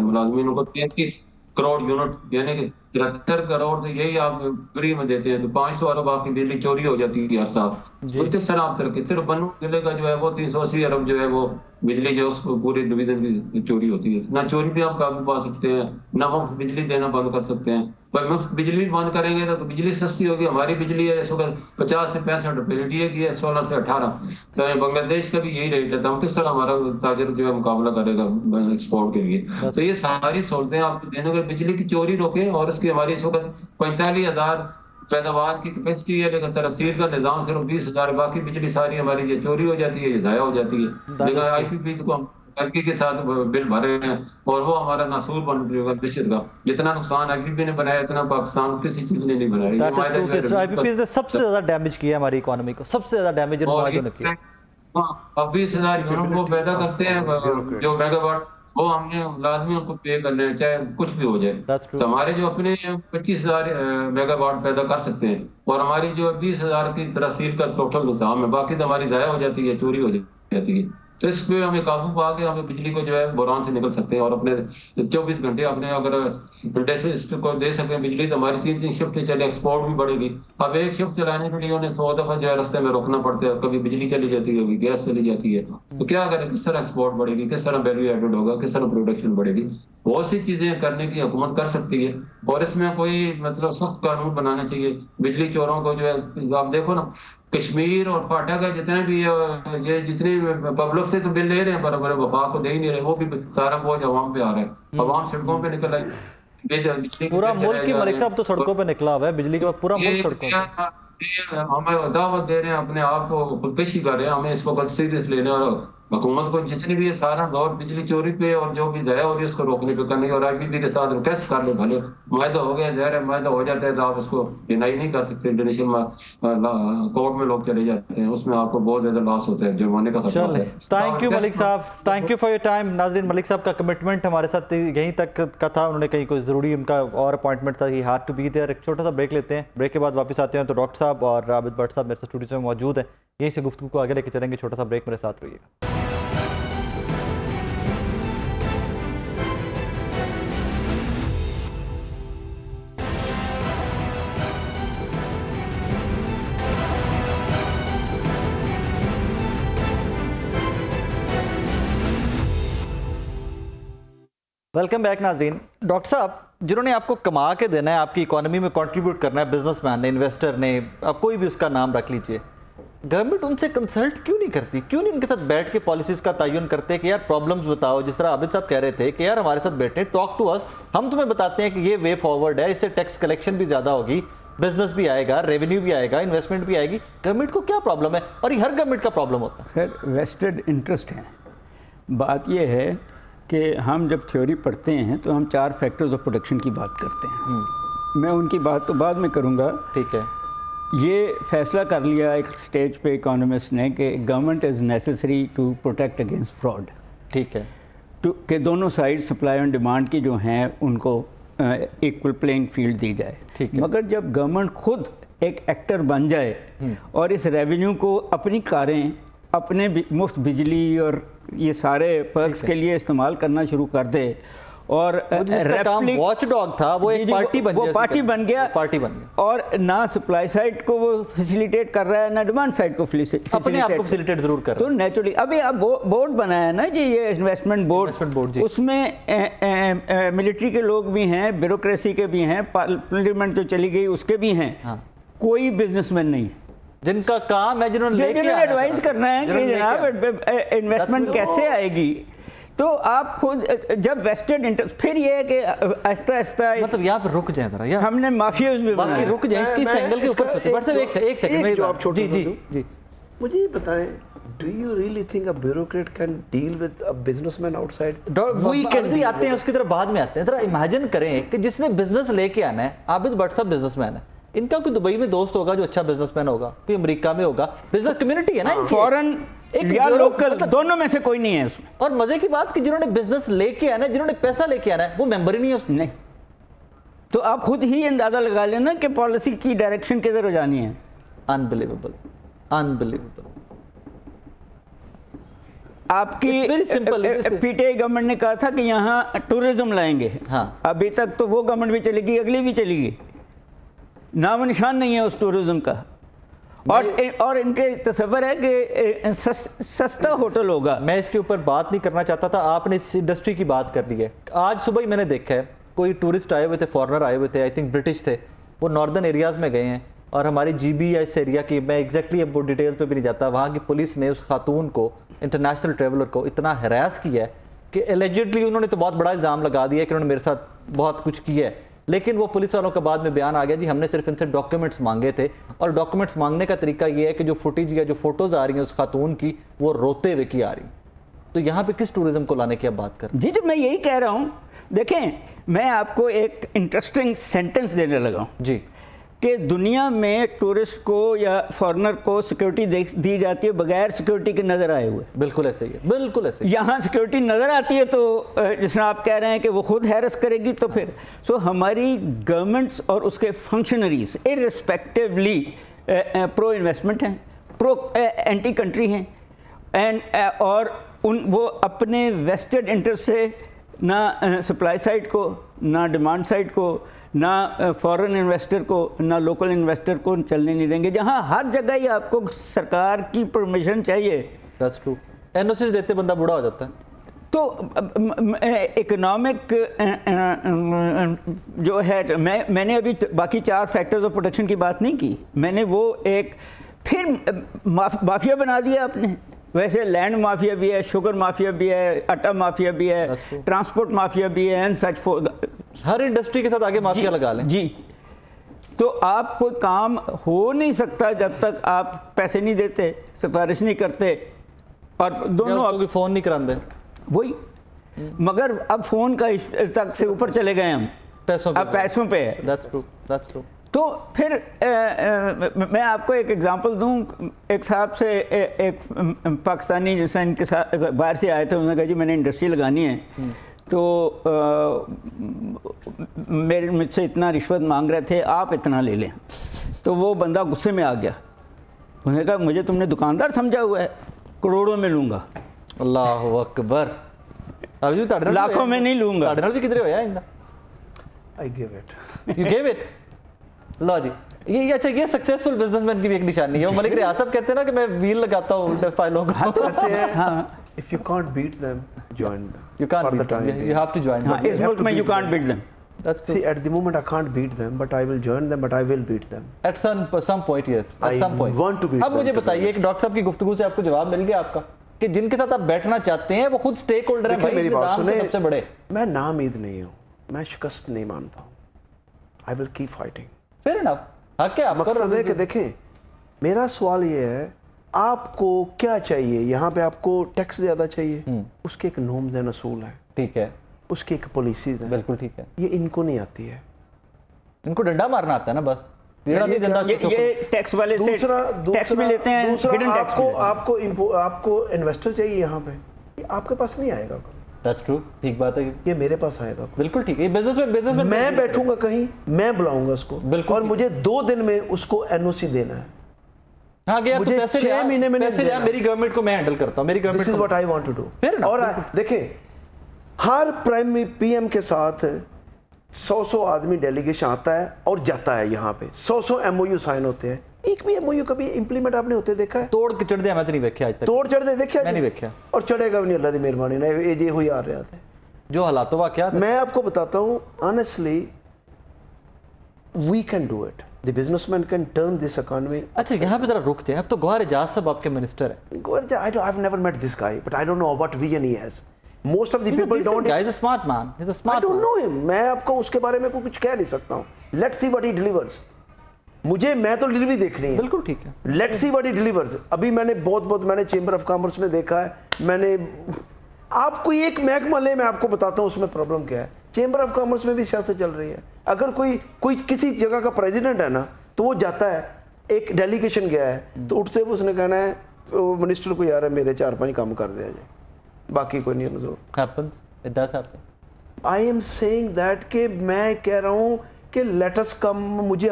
[SPEAKER 3] मुलाजमीन को 33 करोड़ यूनिट यानी कि 73 करोड़, तो यही आप फ्री में देते हैं। तो 500 अरब आपकी बिजली चोरी हो जाती है हर साल। तो किस तरह आप करके सिर्फ बन्नू जिले का जो है वो 380 अरब जो है वो बिजली जो उसको पूरे डिवीजन की चोरी होती है। ना चोरी पे आप काबू पा सकते हैं, ना मुफ्त बिजली देना बंद कर सकते हैं। पर मुफ्त बिजली बंद करेंगे तो बिजली सस्ती होगी। हमारी बिजली है इस वक्त 50 से 65 रुपए, इंडिया की है 16 से 18, तो बांग्लादेश का भी यही रेट है। तो हम किस तरह हमारा ताजर जो है मुकाबला करेगा एक्सपोर्ट के लिए। तो ये सारी सहूलतें आपको देने के, बिजली की चोरी रोकें। और इसकी हमारी इस वक्त 45,000 पैदावार की कैपेसिटी है, लेकिन तरसील का निजाम सिर्फ 20,000, बाकी बिजली सारी हमारी ये चोरी हो जाती है, ये ज़ाया हो जाती है। लेकिन IPP को हम तरक्की के साथ बिल भरे हैं, और वो हमारा नासूर बन जाएगा निश्चित का। जितना नुकसान IPP ने बनाया इतना पाकिस्तान किसी चीज ने नहीं बनाया।
[SPEAKER 1] IPP ने सबसे ज्यादा डैमेज किया हमारी इकोनॉमी को, सबसे ज्यादा डैमेज ने किया।
[SPEAKER 3] अब 20,000 यूनिट वो पैदा करते हैं जो मेगावाट, वो हमने लाजमी उनको पे करने हैं, चाहे कुछ भी हो जाए। तो हमारे जो अपने 25,000 मेगावाट पैदा कर सकते हैं, और हमारी जो 20,000 की तरसील का टोटल निजाम है, बाकी तो हमारी ज़ाया हो जाती है, चोरी हो जाती है। तो इस पे हमें काबू पा के हमें बिजली को जो है बुरान से निकल सकते हैं, और अपने 24 घंटे अपने अगर को दे सकें बिजली, तो हमारी 3-3 शिफ्ट चले, एक्सपोर्ट भी बढ़ेगी। अब एक शिफ्ट चलाने के लिए उन्हें 100 दफा जो है रास्ते में रोकना पड़ता है, कभी बिजली चली जाती है, कभी गैस चली जाती है। तो क्या करें, किस तरह एक्सपोर्ट बढ़ेगी, किस तरह वैल्यू एडेड होगा, किस तरह प्रोडक्शन बढ़ेगी। बहुत सी चीजें करने की हुकूमत कर सकती है, और इसमें कोई मतलब सख्त कानून बनाना चाहिए। बिजली चोरों को जो है, आप देखो ना, कश्मीर और पाटा का जितने भी ये जितने पब्लिक से तो बिल ले रहे हैं, पर वफा को दे ही नहीं रहे, वो भी सारा बोझ अवाम पे आ रहा है। अवाम सड़कों पे निकल आई,
[SPEAKER 1] पूरा मुल्क की मलिक साहब तो सड़कों पे निकला हुआ है, बिजली के बाद पूरा मुल्क सड़कों पे।
[SPEAKER 3] हमें दावत दे रहे हैं, अपने आप को खुदकशी कर रहे हैं, हमें इसको सीरियस लेने, और हुकूमत को जितनी भी सारा दौर बिजली चोरी पे और जो भी ज़ाया हो रही है उसको रोकने पे करनी। और IPP के साथ रिक्वेस्ट कर ले, भले मुआहदा हो गया, ज़ाहिर है मुआहदा हो जाता है तो आप उसको डिनाई नहीं कर सकते। इंटरनेशनल कोर्ट में लोग चले जाते हैं, उसमें आपको बहुत ज़्यादा लॉस होता है, जुर्माने का खतरा होता है।
[SPEAKER 1] थैंक यू मलिक साहब, thank you for your time. नाज़रीन, मलिक साहब का कमिटमेंट हमारे साथ यहीं तक का था, उन्होंने कहीं कोई ज़रूरी उनका और अपॉइंटमेंट था, he had to be there. एक छोटा सा ब्रेक लेते हैं, ब्रेक के बाद वापस आते हैं तो डॉक्टर साहब और आबिद भट्ट साहब मेरे स्टूडियो में मौजूद हैं, यहीं से गुफ्तगू को आगे लेके चलेंगे। छोटा सा ब्रेक, मेरे साथ रहिएगा। वेलकम बैक नाजरीन। डॉक्टर साहब, जिन्होंने आपको कमा के देना है, आपकी इकोनॉमी में कंट्रीब्यूट करना है, बिजनेसमैन ने, इन्वेस्टर ने, आप कोई भी उसका नाम रख लीजिए, गवर्नमेंट उनसे कंसल्ट क्यों नहीं करती, क्यों नहीं उनके साथ बैठ के पॉलिसीज़ का तयन करते कि यार प्रॉब्लम्स बताओ। जिस तरह आबिद साहब कह रहे थे कि यार हमारे साथ बैठे, टॉक टू अस, हम तुम्हें बताते हैं कि ये वे फॉरवर्ड है, इससे टैक्स कलेक्शन भी ज़्यादा होगी, बिजनेस भी आएगा, रेवेन्यू भी आएगा, इन्वेस्टमेंट भी आएगी। गवर्नमेंट को क्या प्रॉब्लम है? और ये हर गवर्नमेंट का प्रॉब्लम होता है।
[SPEAKER 2] सर, वेस्टेड इंटरेस्ट है। बात यह है कि हम जब थ्योरी पढ़ते हैं तो हम 4 फैक्टर्स ऑफ प्रोटेक्शन की बात करते हैं। मैं उनकी बात तो बाद में करूंगा।
[SPEAKER 1] ठीक है।
[SPEAKER 2] ये फैसला कर लिया एक स्टेज पे इकोनॉमिस्ट ने कि government is necessary to protect against fraud.
[SPEAKER 1] ठीक है।
[SPEAKER 2] कि दोनों साइड सप्लाई और डिमांड की जो हैं उनको इक्वल प्लेइंग फील्ड दी जाए।
[SPEAKER 1] ठीक है।
[SPEAKER 2] मगर जब गवर्नमेंट खुद एक एक्टर बन जाए और इस रेवेन्यू को अपनी कारें, अपने मुफ्त बिजली और ये सारे पर्क्स के लिए इस्तेमाल करना शुरू कर दे, और
[SPEAKER 1] काम वॉचडॉग था वो एक पार्टी बन गया,
[SPEAKER 2] वो पार्टी बन गया, और ना सप्लाई साइड को वो फैसिलिटेट कर रहा है, ना डिमांड साइड को
[SPEAKER 1] अपने आप को फैसिलिटेट जरूर कर रहा है।
[SPEAKER 2] तो नेचुरली अभी आप बोर्ड बनाया ना जी, ये इन्वेस्टमेंट बोर्ड, उसमें मिलिट्री के लोग भी हैं, ब्यूरोक्रेसी के भी हैं, पार्लियामेंट जो चली गई उसके भी हैं। कोई बिजनेसमैन नहीं है
[SPEAKER 1] जिनका काम है, जिन्होंने
[SPEAKER 2] एडवाइस करना है कि जनाब इन्वेस्टमेंट कैसे आएगी। तो आप खुद जब वेस्टेड इंटरेस्ट, फिर ये है कि आहिस्ता आहिस्ता,
[SPEAKER 1] मतलब यहाँ पर रुक जाए जरा यार,
[SPEAKER 2] हमने माफियाज भी
[SPEAKER 1] बाकी रुक जाए इसकी एंगल के ऊपर सोचिए। बट सिर्फ एक सेकंड
[SPEAKER 4] जो आप छोटे
[SPEAKER 1] जी
[SPEAKER 4] मुझे ये बताएं, do you really think a bureaucrat can deal with a businessman outside?
[SPEAKER 1] We can भी आते हैं उसकी तरफ बाद में आते हैं। जरा इमेजिन करें कि जिसने बिजनेस लेके आना है, आबिद भट्ट साहब बिजनेसमैन है, इनका कोई दुबई में दोस्त होगा जो अच्छा बिजनेसमैन होगा, कोई अमेरिका में होगा, बिजनेस कम्युनिटी है ना इनकी।
[SPEAKER 2] फॉरेन
[SPEAKER 1] एक
[SPEAKER 2] या
[SPEAKER 1] यूरोप,
[SPEAKER 2] लोकल,
[SPEAKER 1] मतलब-
[SPEAKER 2] दोनों में से कोई नहीं है उसमें।
[SPEAKER 1] और मजे की बात कि जिन्होंने बिजनेस लेके आना है, जिन्होंने पैसा लेके आना है, वो मेंबर ही नहीं है उसमें।
[SPEAKER 2] नहीं, तो आप खुद ही अंदाजा लगा लेना कि पॉलिसी की डायरेक्शन किधर जानी है।
[SPEAKER 1] Unbelievable, unbelievable.
[SPEAKER 2] आपकी
[SPEAKER 1] It's very simple, it is-
[SPEAKER 2] PTI government ने कहा था कि यहाँ टूरिज्म लाएंगे।
[SPEAKER 1] हाँ।
[SPEAKER 2] अभी तक तो वो गवर्नमेंट भी चलेगी, अगली भी चलेगी, नाम निशान नहीं है उस टूरिज्म का। और इनके तस्वर है कि सस्ता होटल होगा।
[SPEAKER 1] मैं इसके ऊपर बात नहीं करना चाहता था, आपने इस इंडस्ट्री की बात कर दी है। आज सुबह ही मैंने देखा है कोई टूरिस्ट आए हुए थे, फॉरेनर आए हुए थे, आई थिंक ब्रिटिश थे, वो नॉर्दर्न एरियाज़ में गए हैं और हमारी जीबी या इस एरिया की, मैं एग्जैक्टली अब वो डिटेल्स पे भी नहीं जाता, वहाँ की पुलिस ने उस खातून को, इंटरनेशनल ट्रेवलर को इतना हरास किया है कि एलिजिडली उन्होंने तो बहुत बड़ा इल्ज़ाम लगा दिया कि उन्होंने मेरे साथ बहुत कुछ किया है, लेकिन वो पुलिस वालों का बाद में बयान आ गया जी हमने सिर्फ इनसे डॉक्यूमेंट्स मांगे थे। और डॉक्यूमेंट्स मांगने का तरीका ये है कि जो फुटेज या जो फोटोज़ आ रही हैं उस खातून की, वो रोते हुए की आ रही। तो यहाँ पे किस टूरिज्म को लाने की आप बात कर?
[SPEAKER 2] जी, मैं यही कह रहा हूँ। देखें, मैं आपको एक इंटरेस्टिंग सेंटेंस देने लगा हूँ
[SPEAKER 1] जी,
[SPEAKER 2] कि दुनिया में टूरिस्ट को या फॉरेनर को सिक्योरिटी दी जाती है बगैर सिक्योरिटी के नज़र आए हुए।
[SPEAKER 1] बिल्कुल ऐसे ही है, बिल्कुल ऐसे ही।
[SPEAKER 2] यहाँ सिक्योरिटी नज़र आती है तो जिसमें आप कह रहे हैं कि वो खुद हैरस करेगी, तो फिर हमारी गवर्नमेंट्स और उसके फंक्शनरीज इररिस्पेक्टिवली प्रो इन्वेस्टमेंट हैं, प्रो एंटी कंट्री हैं, और वो अपने वेस्टेड इंटरेस्ट से ना सप्लाई साइड को, ना डिमांड साइड को, ना फॉरेन इन्वेस्टर को, ना लोकल इन्वेस्टर को चलने नहीं देंगे। जहाँ हर जगह ही आपको सरकार की परमिशन चाहिए।
[SPEAKER 1] That's true. एनओसी लेते बंदा बूढ़ा हो जाता है।
[SPEAKER 2] तो इकोनॉमिक जो है, मैंने अभी बाकी 4 फैक्टर्स ऑफ प्रोटेक्शन की बात नहीं की, मैंने वो एक फिर माफिया बना दिया आपने। वैसे लैंड माफिया भी है, शुगर माफिया भी है, आटा माफिया भी है, ट्रांसपोर्ट माफिया भी है, एंड सच
[SPEAKER 1] हर इंडस्ट्री के साथ आगे माफिया लगा लें
[SPEAKER 2] जी। तो आप कोई काम हो नहीं सकता जब तक आप पैसे नहीं देते, सिफारिश नहीं करते, और दोनों
[SPEAKER 1] आप फोन नहीं कराते
[SPEAKER 2] वही। मगर अब फोन का तक से ऊपर चले गए हम,
[SPEAKER 1] पैसों पे।
[SPEAKER 2] अब पैसों पे है।
[SPEAKER 1] That's true, that's true.
[SPEAKER 2] तो फिर मैं आपको एक एग्जांपल दूं। एक साहब से एक पाकिस्तानी जैसा इनके साथ बाहर से आए थे, उन्होंने कहा जी मैंने इंडस्ट्री लगानी है, तो मेरे मुझसे इतना रिश्वत मांग रहे थे, आप इतना ले लें। तो वो बंदा गुस्से में आ गया, उन्होंने कहा मुझे तुमने दुकानदार समझा हुआ है, करोड़ों में लूँगा।
[SPEAKER 1] अल्लाह अकबर। अभी
[SPEAKER 2] लाखों में नहीं लूँगा।
[SPEAKER 1] भी कितने होया इंदा?
[SPEAKER 4] I give it.
[SPEAKER 1] You gave it? लो जी, ये अच्छा, ये सक्सेसफुल बिजनेसमैन की भी एक निशानी है। वो मलिक रियाज साहब कहते हैं ना कि मैं व्हील लगाता हूँ फाइलों को।
[SPEAKER 4] कहते हैं if you can't beat them, join them.
[SPEAKER 1] You can't
[SPEAKER 4] For the
[SPEAKER 1] beat them.
[SPEAKER 4] time
[SPEAKER 1] You have to join
[SPEAKER 2] हाँ,
[SPEAKER 1] them.
[SPEAKER 2] इस
[SPEAKER 4] have
[SPEAKER 2] मुल्क
[SPEAKER 4] to
[SPEAKER 2] में
[SPEAKER 4] beat
[SPEAKER 2] you can't beat them.
[SPEAKER 1] That's true.
[SPEAKER 4] See, at the moment I can't beat them, but I will join them, but I will beat them.
[SPEAKER 1] At some point, yes. At
[SPEAKER 4] I
[SPEAKER 1] some point.
[SPEAKER 4] want to beat
[SPEAKER 1] अब
[SPEAKER 4] them,
[SPEAKER 1] मुझे
[SPEAKER 4] to be
[SPEAKER 1] बताइए कि doctor साहब की गुफ्तगू से आपको जवाब मिल गया आपका कि जिनके साथ आप बैठना चाहते हैं वो खुद स्टेक होल्डर है
[SPEAKER 4] देखिए,
[SPEAKER 1] भाई,
[SPEAKER 4] मेरी
[SPEAKER 1] इस
[SPEAKER 4] बात
[SPEAKER 1] निज़ाम के
[SPEAKER 4] सुने,
[SPEAKER 1] सबसे बड़े।
[SPEAKER 4] मैं नाउमीद नहीं हूँ, मैं शिकस्त नहीं मानता हूँ। I will keep fighting.
[SPEAKER 1] Fair enough. हक है आपका।
[SPEAKER 4] मकसद है कि देखें, मेरा सवाल ये है, आपको क्या चाहिए? यहाँ पे आपको टैक्स ज़्यादा चाहिए, उसके एक नॉर्म्स एंड असूल है,
[SPEAKER 1] ठीक है,
[SPEAKER 4] उसकी एक पॉलिसीज हैं,
[SPEAKER 1] बिल्कुल ठीक है।
[SPEAKER 4] ये इनको नहीं आती है।
[SPEAKER 1] इनको डंडा मारना आता है ना बस, कीड़ा नहीं देता।
[SPEAKER 2] ये टैक्स वाले से टैक्स भी लेते हैं, हिडन टैक्स भी लेते हैं।
[SPEAKER 4] आपको इन्वेस्टर चाहिए यहाँ पे, ये आपके पास नहीं आएगा।
[SPEAKER 1] That's true, ठीक बात है।
[SPEAKER 4] ये मेरे पास आएगा।
[SPEAKER 1] बिल्कुल ठीक है। ये बिजनेसमैन
[SPEAKER 4] मैं बैठूंगा कहीं, मैं बुलाऊंगा उसको,
[SPEAKER 1] बिल्कुल
[SPEAKER 4] और मुझे 2 दिन में उसको एनओसी देना है।
[SPEAKER 1] हाँ गया,
[SPEAKER 4] मुझे 6 महीने में
[SPEAKER 1] पैसे
[SPEAKER 4] नहीं देना।
[SPEAKER 1] मेरी गवर्नमेंट को मैं हैंडल करता हूँ, मेरी
[SPEAKER 4] this is
[SPEAKER 1] government.
[SPEAKER 4] What I want to do.
[SPEAKER 1] Fair enough,
[SPEAKER 4] और देखें, हर प्राइम पीएम के साथ 100 आदमी डेलीगेशन आता है और जाता है। यहाँ पे 100 एमओयू साइन होते हैं, एक भी एमओयू कभी इंप्लीमेंट आपने होते देखा है?
[SPEAKER 1] तोड़ के चढ़ दिया मैं तो नहीं देखा आज तक।
[SPEAKER 4] तोड़ चढ़ दे देखा?
[SPEAKER 1] मैं नहीं देखा।
[SPEAKER 4] और चढ़ेगा भी नहीं, अल्लाह की मेहरबानी ने ये हुई आ रहा था।
[SPEAKER 1] जो हालातों का क्या,
[SPEAKER 4] मैं आपको बताता हूँ honestly, we can do it, the businessman can turn this economy.
[SPEAKER 1] अच्छा यहाँ पे जरा रुक जाए, अब तो गौहर एजाज साहब आपके मिनिस्टर है।
[SPEAKER 4] I've never met this guy, but I don't know what vision he has. Most of the people don't.
[SPEAKER 1] He's a smart man. He's a
[SPEAKER 4] I
[SPEAKER 1] smart
[SPEAKER 4] don't
[SPEAKER 1] man.
[SPEAKER 4] know him. मैं आपको उसके बारे में कुछ कह नहीं सकता हूँ। Let's see what he delivers. मैं तो डिलीवरी देखनी है।
[SPEAKER 1] बिल्कुल ठीक है।
[SPEAKER 4] Let's see what he delivers. अभी मैंने मैंने चेंबर ऑफ कॉमर्स में देखा है, मैंने आपको एक महकमा ले, मैं आपको बताता हूँ उसमें प्रॉब्लम क्या है। चेंबर ऑफ कॉमर्स में भी सियासत चल रही है। अगर कोई किसी जगह का प्रेसिडेंट है ना, तो वो जाता है, एक डेलीगेशन गया है, तो उठते हुए उसने कहना है मिनिस्टर को, यार मेरे 4-5 काम कर दिया जाए, बाकी कोई नहीं है जरूरत।
[SPEAKER 1] happens, it does happen.
[SPEAKER 4] I am saying that कि मैं कह रहा हूँ कि लेट अस कम,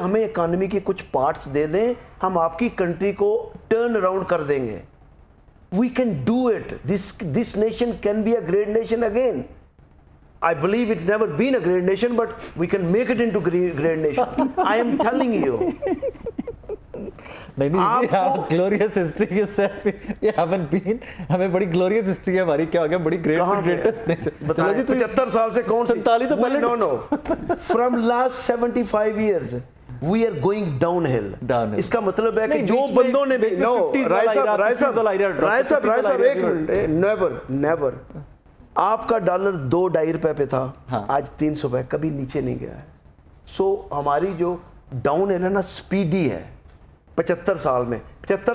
[SPEAKER 4] हमें इकॉनमी के कुछ पार्ट्स दे दें, हम आपकी कंट्री को टर्न अराउंड कर देंगे। We can do it, this nation can be a great nation again. I believe it never been a great nation, but we can make it into great nation. I am telling you.
[SPEAKER 1] नहीं glorious history you said we haven't been, हमें बड़ी glorious history है हमारी, क्या हो गया, बड़ी greatest nation. चलो जी,
[SPEAKER 4] 75 साल से कौन सी
[SPEAKER 1] 47 तो पहले,
[SPEAKER 4] no from last 75 years we are going downhill. इसका मतलब है कि जो बंदों ने भी नो राय साहब एक मिनट, नेवर आपका डॉलर 2-2.5 रुपए पे था,
[SPEAKER 1] हाँ।
[SPEAKER 4] आज 300 रुपए, कभी नीचे नहीं गया है। सो हमारी जो डाउन है ना स्पीडी है। 75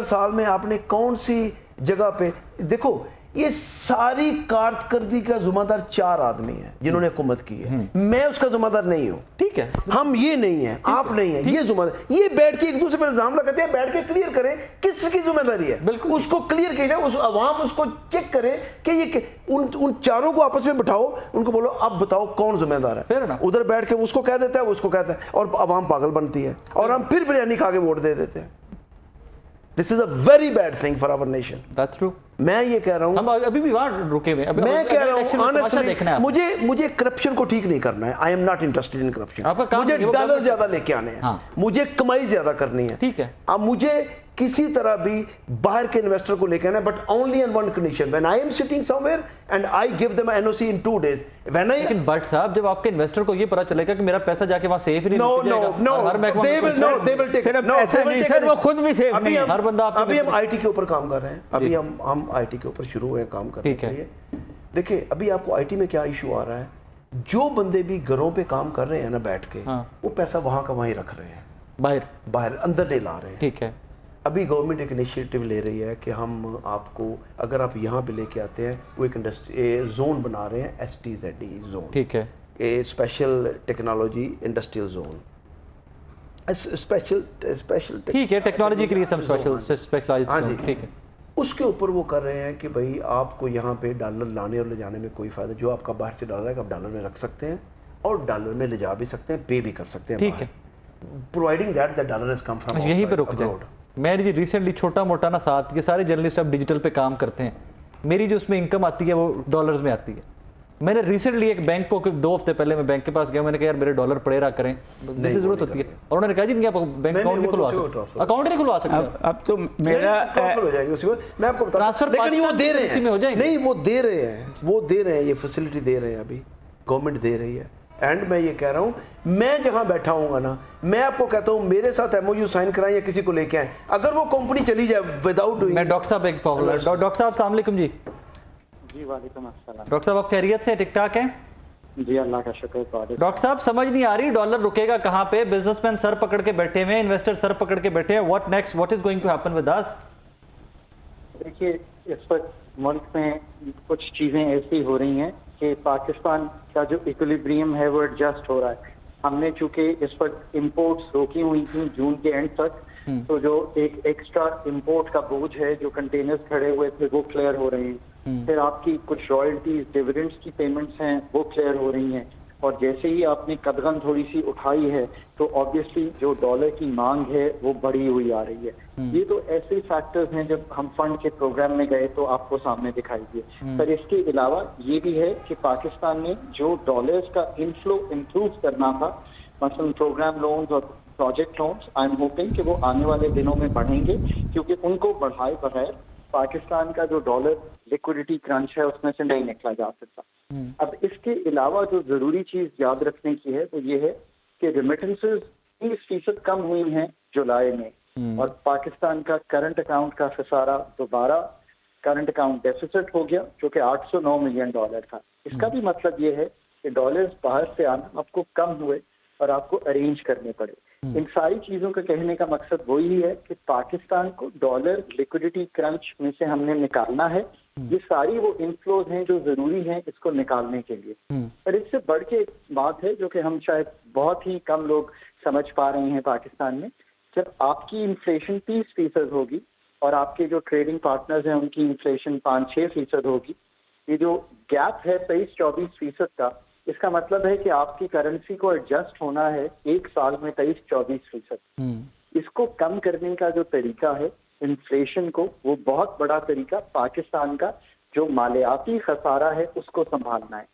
[SPEAKER 4] साल में आपने कौन सी जगह पे देखो, ये सारी कारकर्दगी का जुम्मेदार 4 आदमी हैं जिन्होंने हुकूमत की है। मैं उसका जुम्मेदार नहीं हूँ,
[SPEAKER 1] ठीक है,
[SPEAKER 4] हम ये नहीं है, आप नहीं है, ये जुम्मेदार। ये बैठ के एक दूसरे पर इल्जाम लगाते हैं, बैठ के क्लियर करें किसकी जिम्मेदारी है,
[SPEAKER 1] बिल्कुल
[SPEAKER 4] उसको क्लियर किया जाए, उस अवाम उसको चेक करे कि ये उन चारों को आपस में बिठाओ, उनको बोलो अब बताओ कौन जिम्मेदार है। उधर बैठ के उसको कह देता है, उसको कहता है, और अवाम पागल बनती है, और हम फिर बिरयानी खा के वोट दे देते हैं। This is a very bad thing for our nation.
[SPEAKER 1] That's true.
[SPEAKER 4] मैं ये कह रहा हूँ,
[SPEAKER 1] हम अभी भी वहां रुके हुए हैं।
[SPEAKER 4] मैं कह रहा हूँ ऑनेस्टली, मुझे करप्शन को ठीक नहीं करना है। I am not interested in corruption. मुझे डॉलर ज्यादा लेके आने हैं,
[SPEAKER 1] हाँ।
[SPEAKER 4] मुझे कमाई ज्यादा करनी है,
[SPEAKER 1] ठीक है।
[SPEAKER 4] अब मुझे किसी तरह भी बाहर के इन्वेस्टर को लेके आना है, but only on one condition, when I am sitting somewhere and I give them NOC in 2 days।
[SPEAKER 1] लेकिन बट साहब, जब आपके इन्वेस्टर को ये पता चलेगा कि मेरा पैसा जाके वहां सेफ ही नहीं
[SPEAKER 4] अभी हम आईटी के ऊपर काम कर रहे हैं, अभी हम आईटी के ऊपर शुरू हुए काम करने के लिए। देखिए अभी आपको आईटी में क्या इशू आ रहा है, जो बंदे भी घरों पे काम कर रहे हैं ना बैठ के, वो पैसा वहां का वहीं रख रहे हैं, बाहर अंदर नहीं ला रहे हैं।
[SPEAKER 1] ठीक है।
[SPEAKER 4] अभी गवर्नमेंट एक इनिशिएटिव ले रही है कि हम आपको, अगर आप यहाँ पे लेके आते हैं, वो एक जोन बना रहे हैं, STZD जोन, ठीक है, a special technology industrial zone, special
[SPEAKER 1] ठीक है, टेक्नोलॉजी के लिए सब स्पेशलाइज्ड। हाँ जी, ठीक है।
[SPEAKER 4] उसके ऊपर वो कर रहे हैं कि भाई आपको यहाँ पे डॉलर लाने और ले जाने में कोई फायदा, जो आपका बाहर से डॉलर है आप डॉलर में रख सकते हैं और डॉलर में ले जा भी सकते हैं, पे भी कर सकते हैं,
[SPEAKER 1] ठीक है,
[SPEAKER 4] providing that the dollar has come from outside.
[SPEAKER 1] यहीं पे रुक जाओ। मैं जी रिसेंटली छोटा मोटा ना साथ, ये सारे जर्नलिस्ट अब डिजिटल पे काम करते हैं, मेरी जो उसमें इनकम आती है वो डॉलर्स में आती है। मैंने रिसेंटली एक बैंक को 2 हफ्ते पहले मैं बैंक के पास गया, मैंने कहा यार मेरे डॉलर पड़े रहा करें, मुझे जरूरत होती है, और उन्होंने कहा जी नहीं आप बैंक अकाउंट नहीं खुलवा सकते, अकाउंट नहीं खुलवा सकते।
[SPEAKER 2] अब तो मेरा
[SPEAKER 4] ट्रांसफर हो जाएगा उसी को, मैं आपको बता
[SPEAKER 1] ट्रांसफर,
[SPEAKER 4] लेकिन वो दे रहे
[SPEAKER 1] में हो जाएंगे।
[SPEAKER 4] नहीं, वो दे रहे हैं, ये फैसिलिटी दे रहे हैं, अभी गवर्नमेंट दे रही है। एंड मैं ये कह रहा हूँ, मैं जहाँ बैठा हूँगा ना, मैं आपको कहता हूँ मेरे साथ MOU साइन कराएं या किसी को लेके आए, अगर वो कंपनी चली जाए विदाउट डूइंग।
[SPEAKER 1] मैं डॉक्टर साहब डॉक्टर साहब अस्सलाम वालेकुम जी।
[SPEAKER 5] जी वालेकुम अस्सलाम।
[SPEAKER 1] डॉक्टर साहब आप खैरियत से, ठीक ठाक हैं?
[SPEAKER 5] जी अल्लाह का शुक्र।
[SPEAKER 1] डॉक्टर साहब समझ नहीं आ रही डॉलर रुकेगा कहाँ पे, बिजनेसमैन सर पकड़ के बैठे हुए, इन्वेस्टर सर पकड़ के बैठे हैं, what next, what is going to happen with us?
[SPEAKER 5] देखिए इस वक्त मुल्क में कुछ चीज़ें ऐसी हो रही हैं कि पाकिस्तान का जो इक्विलिब्रियम है वो एडजस्ट हो रहा है। हमने चूंकि इस वक्त इम्पोर्ट्स रोकी हुई थी जून के एंड तक, तो जो एक एक्स्ट्रा इम्पोर्ट का बोझ है, जो कंटेनर्स खड़े हुए थे वो क्लियर हो रहे हैं। फिर आपकी कुछ रॉयल्टीज, डिविडेंड्स की पेमेंट्स हैं वो क्लियर हो रही हैं, और जैसे ही आपने कदगन थोड़ी सी उठाई है तो ऑब्वियसली जो डॉलर की मांग है वो बढ़ी हुई आ रही है। ये तो ऐसे फैक्टर्स हैं जब हम फंड के प्रोग्राम में गए तो आपको सामने दिखाई दिए। पर इसके अलावा ये भी है कि पाकिस्तान ने जो डॉलर्स का इनफ्लो इम्प्रूव करना था, मसलन प्रोग्राम लोन्स और project loans, I am hoping कि वो आने वाले दिनों में बढ़ेंगे, क्योंकि उनको बढ़ाए बगैर पाकिस्तान का जो डॉलर लिक्विडिटी क्रंच है उसमें से नहीं निकला जा सकता। अब इसके अलावा जो जरूरी चीज याद रखने की है वो ये है कि रेमिटेंसेस 30% कम हुई हैं जुलाई में, और पाकिस्तान का करंट अकाउंट का खसारा दोबारा करंट अकाउंट डेफिसिट हो गया, जो कि $809 मिलियन था। इसका भी मतलब ये है कि डॉलर्स बाहर से आना आपको कम हुए और आपको अरेंज करने पड़े। इन सारी चीजों का कहने का मकसद वही है कि पाकिस्तान को डॉलर लिक्विडिटी क्रंच में से हमने निकालना है। ये सारी वो इनफ्लोज हैं जो जरूरी हैं इसको निकालने के लिए। पर इससे बढ़ के एक बात है जो कि हम शायद बहुत ही कम लोग समझ पा रहे हैं पाकिस्तान में, जब आपकी इन्फ्लेशन 30% होगी और आपके जो ट्रेडिंग पार्टनर्स हैं उनकी इन्फ्लेशन 5-6% होगी, ये जो गैप है 23-24% का, इसका मतलब है कि आपकी करेंसी को एडजस्ट होना है एक साल में 23-24%। इसको कम करने का जो तरीका है इन्फ्लेशन को, वो बहुत बड़ा तरीका पाकिस्तान का जो मालियाती खसारा है उसको संभालना है।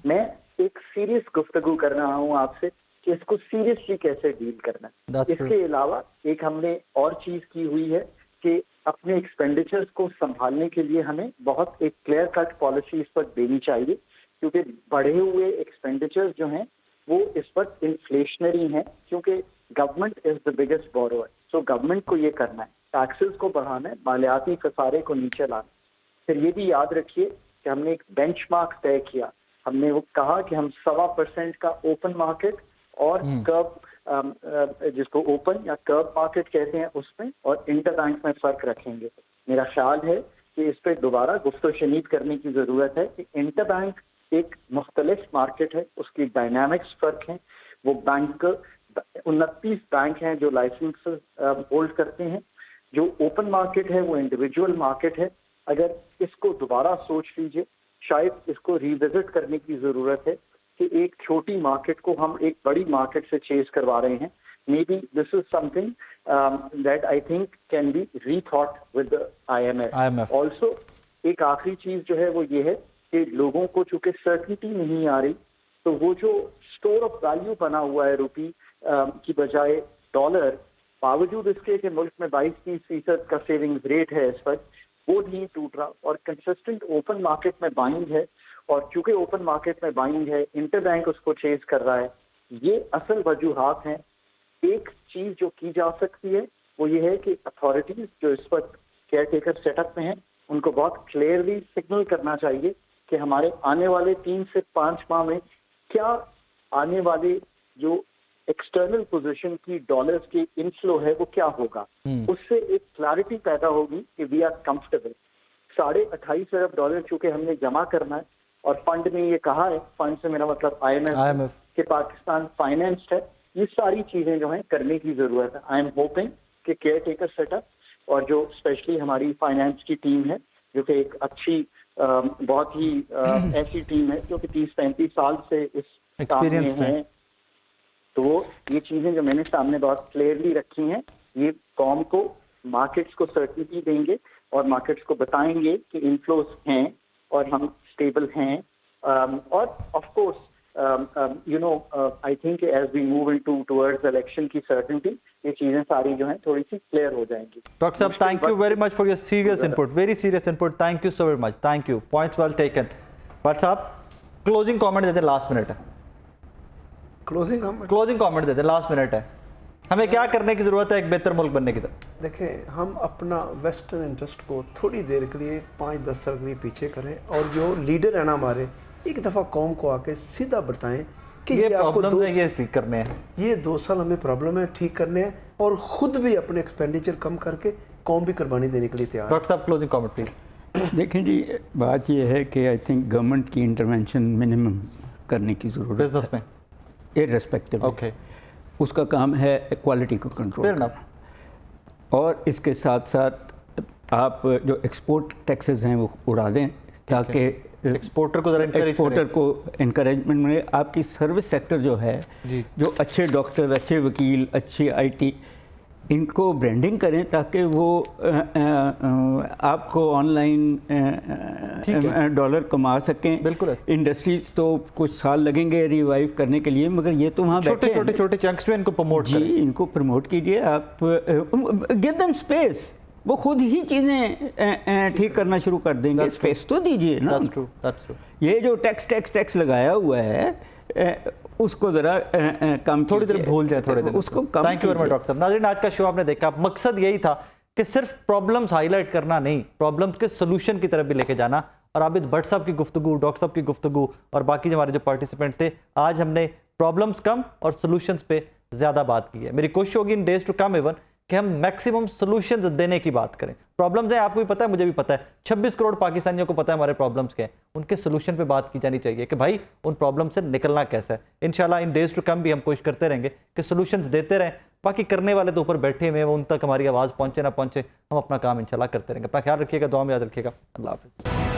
[SPEAKER 5] मैं एक सीरियस गुफ्तगू कर रहा हूँ आपसे कि इसको सीरियसली कैसे डील करना है। इसके अलावा एक हमने और चीज की हुई है कि अपने एक्सपेंडिचर्स को संभालने के लिए हमें बहुत एक क्लियर कट पॉलिसी इस पर देनी चाहिए, क्योंकि बढ़े हुए एक्सपेंडिचर्स जो हैं वो इस पर इन्फ्लेशनरी हैं, क्योंकि government is the biggest borrower. So government को ये करना है, टैक्सेस को बढ़ाना है, मालियाती खसारे को नीचे लाना। फिर ये भी याद रखिए कि हमने एक बेंचमार्क तय किया। हमने वो कहा कि हम 1.25% का ओपन मार्केट और कर्व, जिसको ओपन या कर्व मार्केट कहते हैं, उसमें और इंटरबैंक में फर्क रखेंगे। मेरा ख्याल है कि इस पर दोबारा गुफ्तो शनीद करने की जरूरत है कि इंटरबैंक एक मुख्तलिफ मार्केट है, उसकी डायनामिक्स फर्क हैं। वो बैंक 29 बैंक हैं जो लाइसेंस होल्ड करते हैं। जो ओपन मार्केट है वो इंडिविजुअल मार्केट है। अगर इसको दोबारा सोच लीजिए, शायद इसको रिविजिट करने की जरूरत है कि एक छोटी मार्केट को हम एक बड़ी मार्केट से चेज करवा रहे हैं। Maybe this is something that I think can be rethought with IMF। Also एक आखिरी चीज जो है वो ये है कि लोगों को चूंकि सर्टिनिटी नहीं आ रही, तो वो जो स्टोर ऑफ वैल्यू बना हुआ है रुपी की बजाय डॉलर, बावजूद इसके कि मुल्क में 22-30% का सेविंग्स रेट है इस वक्त, वो नहीं टूट रहा और कंसिस्टेंट ओपन मार्केट में बाइंग है। और चूंकि ओपन मार्केट में बाइंग है, इंटरबैंक उसको चेज कर रहा है। ये असल वजूहात हैं। एक चीज जो की जा सकती है वो ये है कि अथॉरिटीज जो इस वक्त केयर टेकर सेटअप में हैं, उनको बहुत क्लियरली सिग्नल करना चाहिए कि हमारे आने वाले 3 से 5 माह में क्या आने वाले जो एक्सटर्नल पोजीशन की डॉलर्स की इनफ्लो है वो क्या होगा। उससे एक क्लैरिटी पैदा होगी कि वी आर कंफर्टेबल। $28.5 अरब चूंकि हमने जमा करना है और फंड में ये कहा है, फंड से मेरा मतलब IMF के पाकिस्तान फाइनेंस्ड है। ये सारी चीजें जो हैं करने की जरूरत है। आई एम होपिंग कि केयर टेकर सेटअप और जो स्पेशली हमारी फाइनेंस की टीम है, जो कि एक अच्छी बहुत ही ऐसी टीम है जो कि 30-35 साल से इस काम में है, तो ये चीजें जो मैंने सामने बहुत क्लियरली रखी हैं, ये कॉम को, मार्केट्स को सर्टिनिटी देंगे और मार्केट्स को बताएंगे कि इनफ्लोस हैं और हम स्टेबल हैं। और of course I think as we move into towards election की सर्टिनिटी, ये चीजें सारी जो हैं थोड़ी सी क्लियर हो जाएंगी।
[SPEAKER 1] डॉक्टर साहब, thank you very much for your serious input, very serious input. Thank you so very much, thank you, points well taken. But साहब क्लोजिंग कमेंट देते, लास्ट मिनट है। क्लोजिंग कमेंट देते, लास्ट मिनट है। हमें क्या करने की जरूरत है एक बेहतर मुल्क बनने की तरफ?
[SPEAKER 4] देखें, हम अपना वेस्टर्न इंटरेस्ट को थोड़ी देर के लिए 5-10 साल के लिए पीछे करें और जो लीडर है ना हमारे, एक दफ़ा कौम को आके सीधा बताएं कि
[SPEAKER 1] ये प्रॉब्लम है, ये ठीक करने हैं,
[SPEAKER 4] ये 2 साल हमें प्रॉब्लम है, ठीक करने हैं और ख़ुद भी अपने एक्सपेंडिचर कम करके कौम भी कुर्बानी देने के लिए तैयार है।
[SPEAKER 1] डॉक्टर साहब क्लोजिंग कमेंट प्लीज।
[SPEAKER 2] देखें जी, बात ये है कि आई थिंक गवर्नमेंट की इंटरवेंशन मिनिमम करने की ज़रूरत है
[SPEAKER 1] बिजनेस में,
[SPEAKER 2] इररेस्पेक्टिव।
[SPEAKER 1] ओके,
[SPEAKER 2] उसका काम है क्वालिटी को कंट्रोल करना, और इसके साथ साथ आप जो एक्सपोर्ट टैक्सेस हैं वो उड़ा दें ताकि
[SPEAKER 1] एक्सपोर्टर को
[SPEAKER 2] इनकरेजमेंट मिले। आपकी सर्विस सेक्टर जो है, जो अच्छे डॉक्टर, अच्छे वकील, अच्छी IT, इनको ब्रांडिंग करें ताकि वो आपको ऑनलाइन डॉलर कमा सकें।
[SPEAKER 1] बिल्कुल।
[SPEAKER 2] इंडस्ट्रीज तो कुछ साल लगेंगे रिवाइव करने के लिए, मगर ये तो वहाँ
[SPEAKER 1] छोटे चंक्स में इनको प्रमोट
[SPEAKER 2] जी, इनको प्रमोट कीजिए आप, गिव देम स्पेस, वो खुद ही चीज़ें ठीक करना शुरू कर देंगे। स्पेस तो दीजिए ना।
[SPEAKER 1] That's true.
[SPEAKER 2] ये जो टैक्स लगाया हुआ है उसको जरा कम,
[SPEAKER 1] थोड़ी देर भूल जाए, थोड़ी देर
[SPEAKER 2] उसको कम।
[SPEAKER 1] Thank you very much doctor साहब। नाज़रीन, आज का शो आपने देखा, मकसद यही था कि सिर्फ प्रॉब्लम्स हाईलाइट करना नहीं, प्रॉब्लम्स के सोल्यूशन की तरफ भी लेके जाना। और आबिद भट्ट साहब की गुफ्तगू, डॉक्टर साहब की गुफ्तगू और बाकी हमारे जो पार्टिसिपेंट थे, आज हमने प्रॉब्लम्स कम और सोल्यूशंस पे ज़्यादा बात की है। मेरी कोशिश होगी इन डेज टू कम इवन कि हम मैक्सिमम सॉल्यूशंस देने की बात करें। प्रॉब्लम्स हैं, आपको भी पता है, मुझे भी पता है, 26 करोड़ पाकिस्तानियों को पता है हमारे प्रॉब्लम्स क्या हैं, उनके सोल्यूशन पे बात की जानी चाहिए कि भाई उन प्रॉब्लम से निकलना कैसा है। इंशाल्लाह इन डेज टू कम भी हम कोशिश करते रहेंगे कि सोल्यूशंस देते रहें बाकी करने वाले तो ऊपर बैठे हुए हैं, वो उन तक हमारी आवाज़ पहुँचे ना पहुँचे, हम अपना काम इंशाल्लाह करते रहेंगे। अपना ख्याल रखिएगा, दुआ में याद रखिएगा। अल्लाह हाफ़िज़।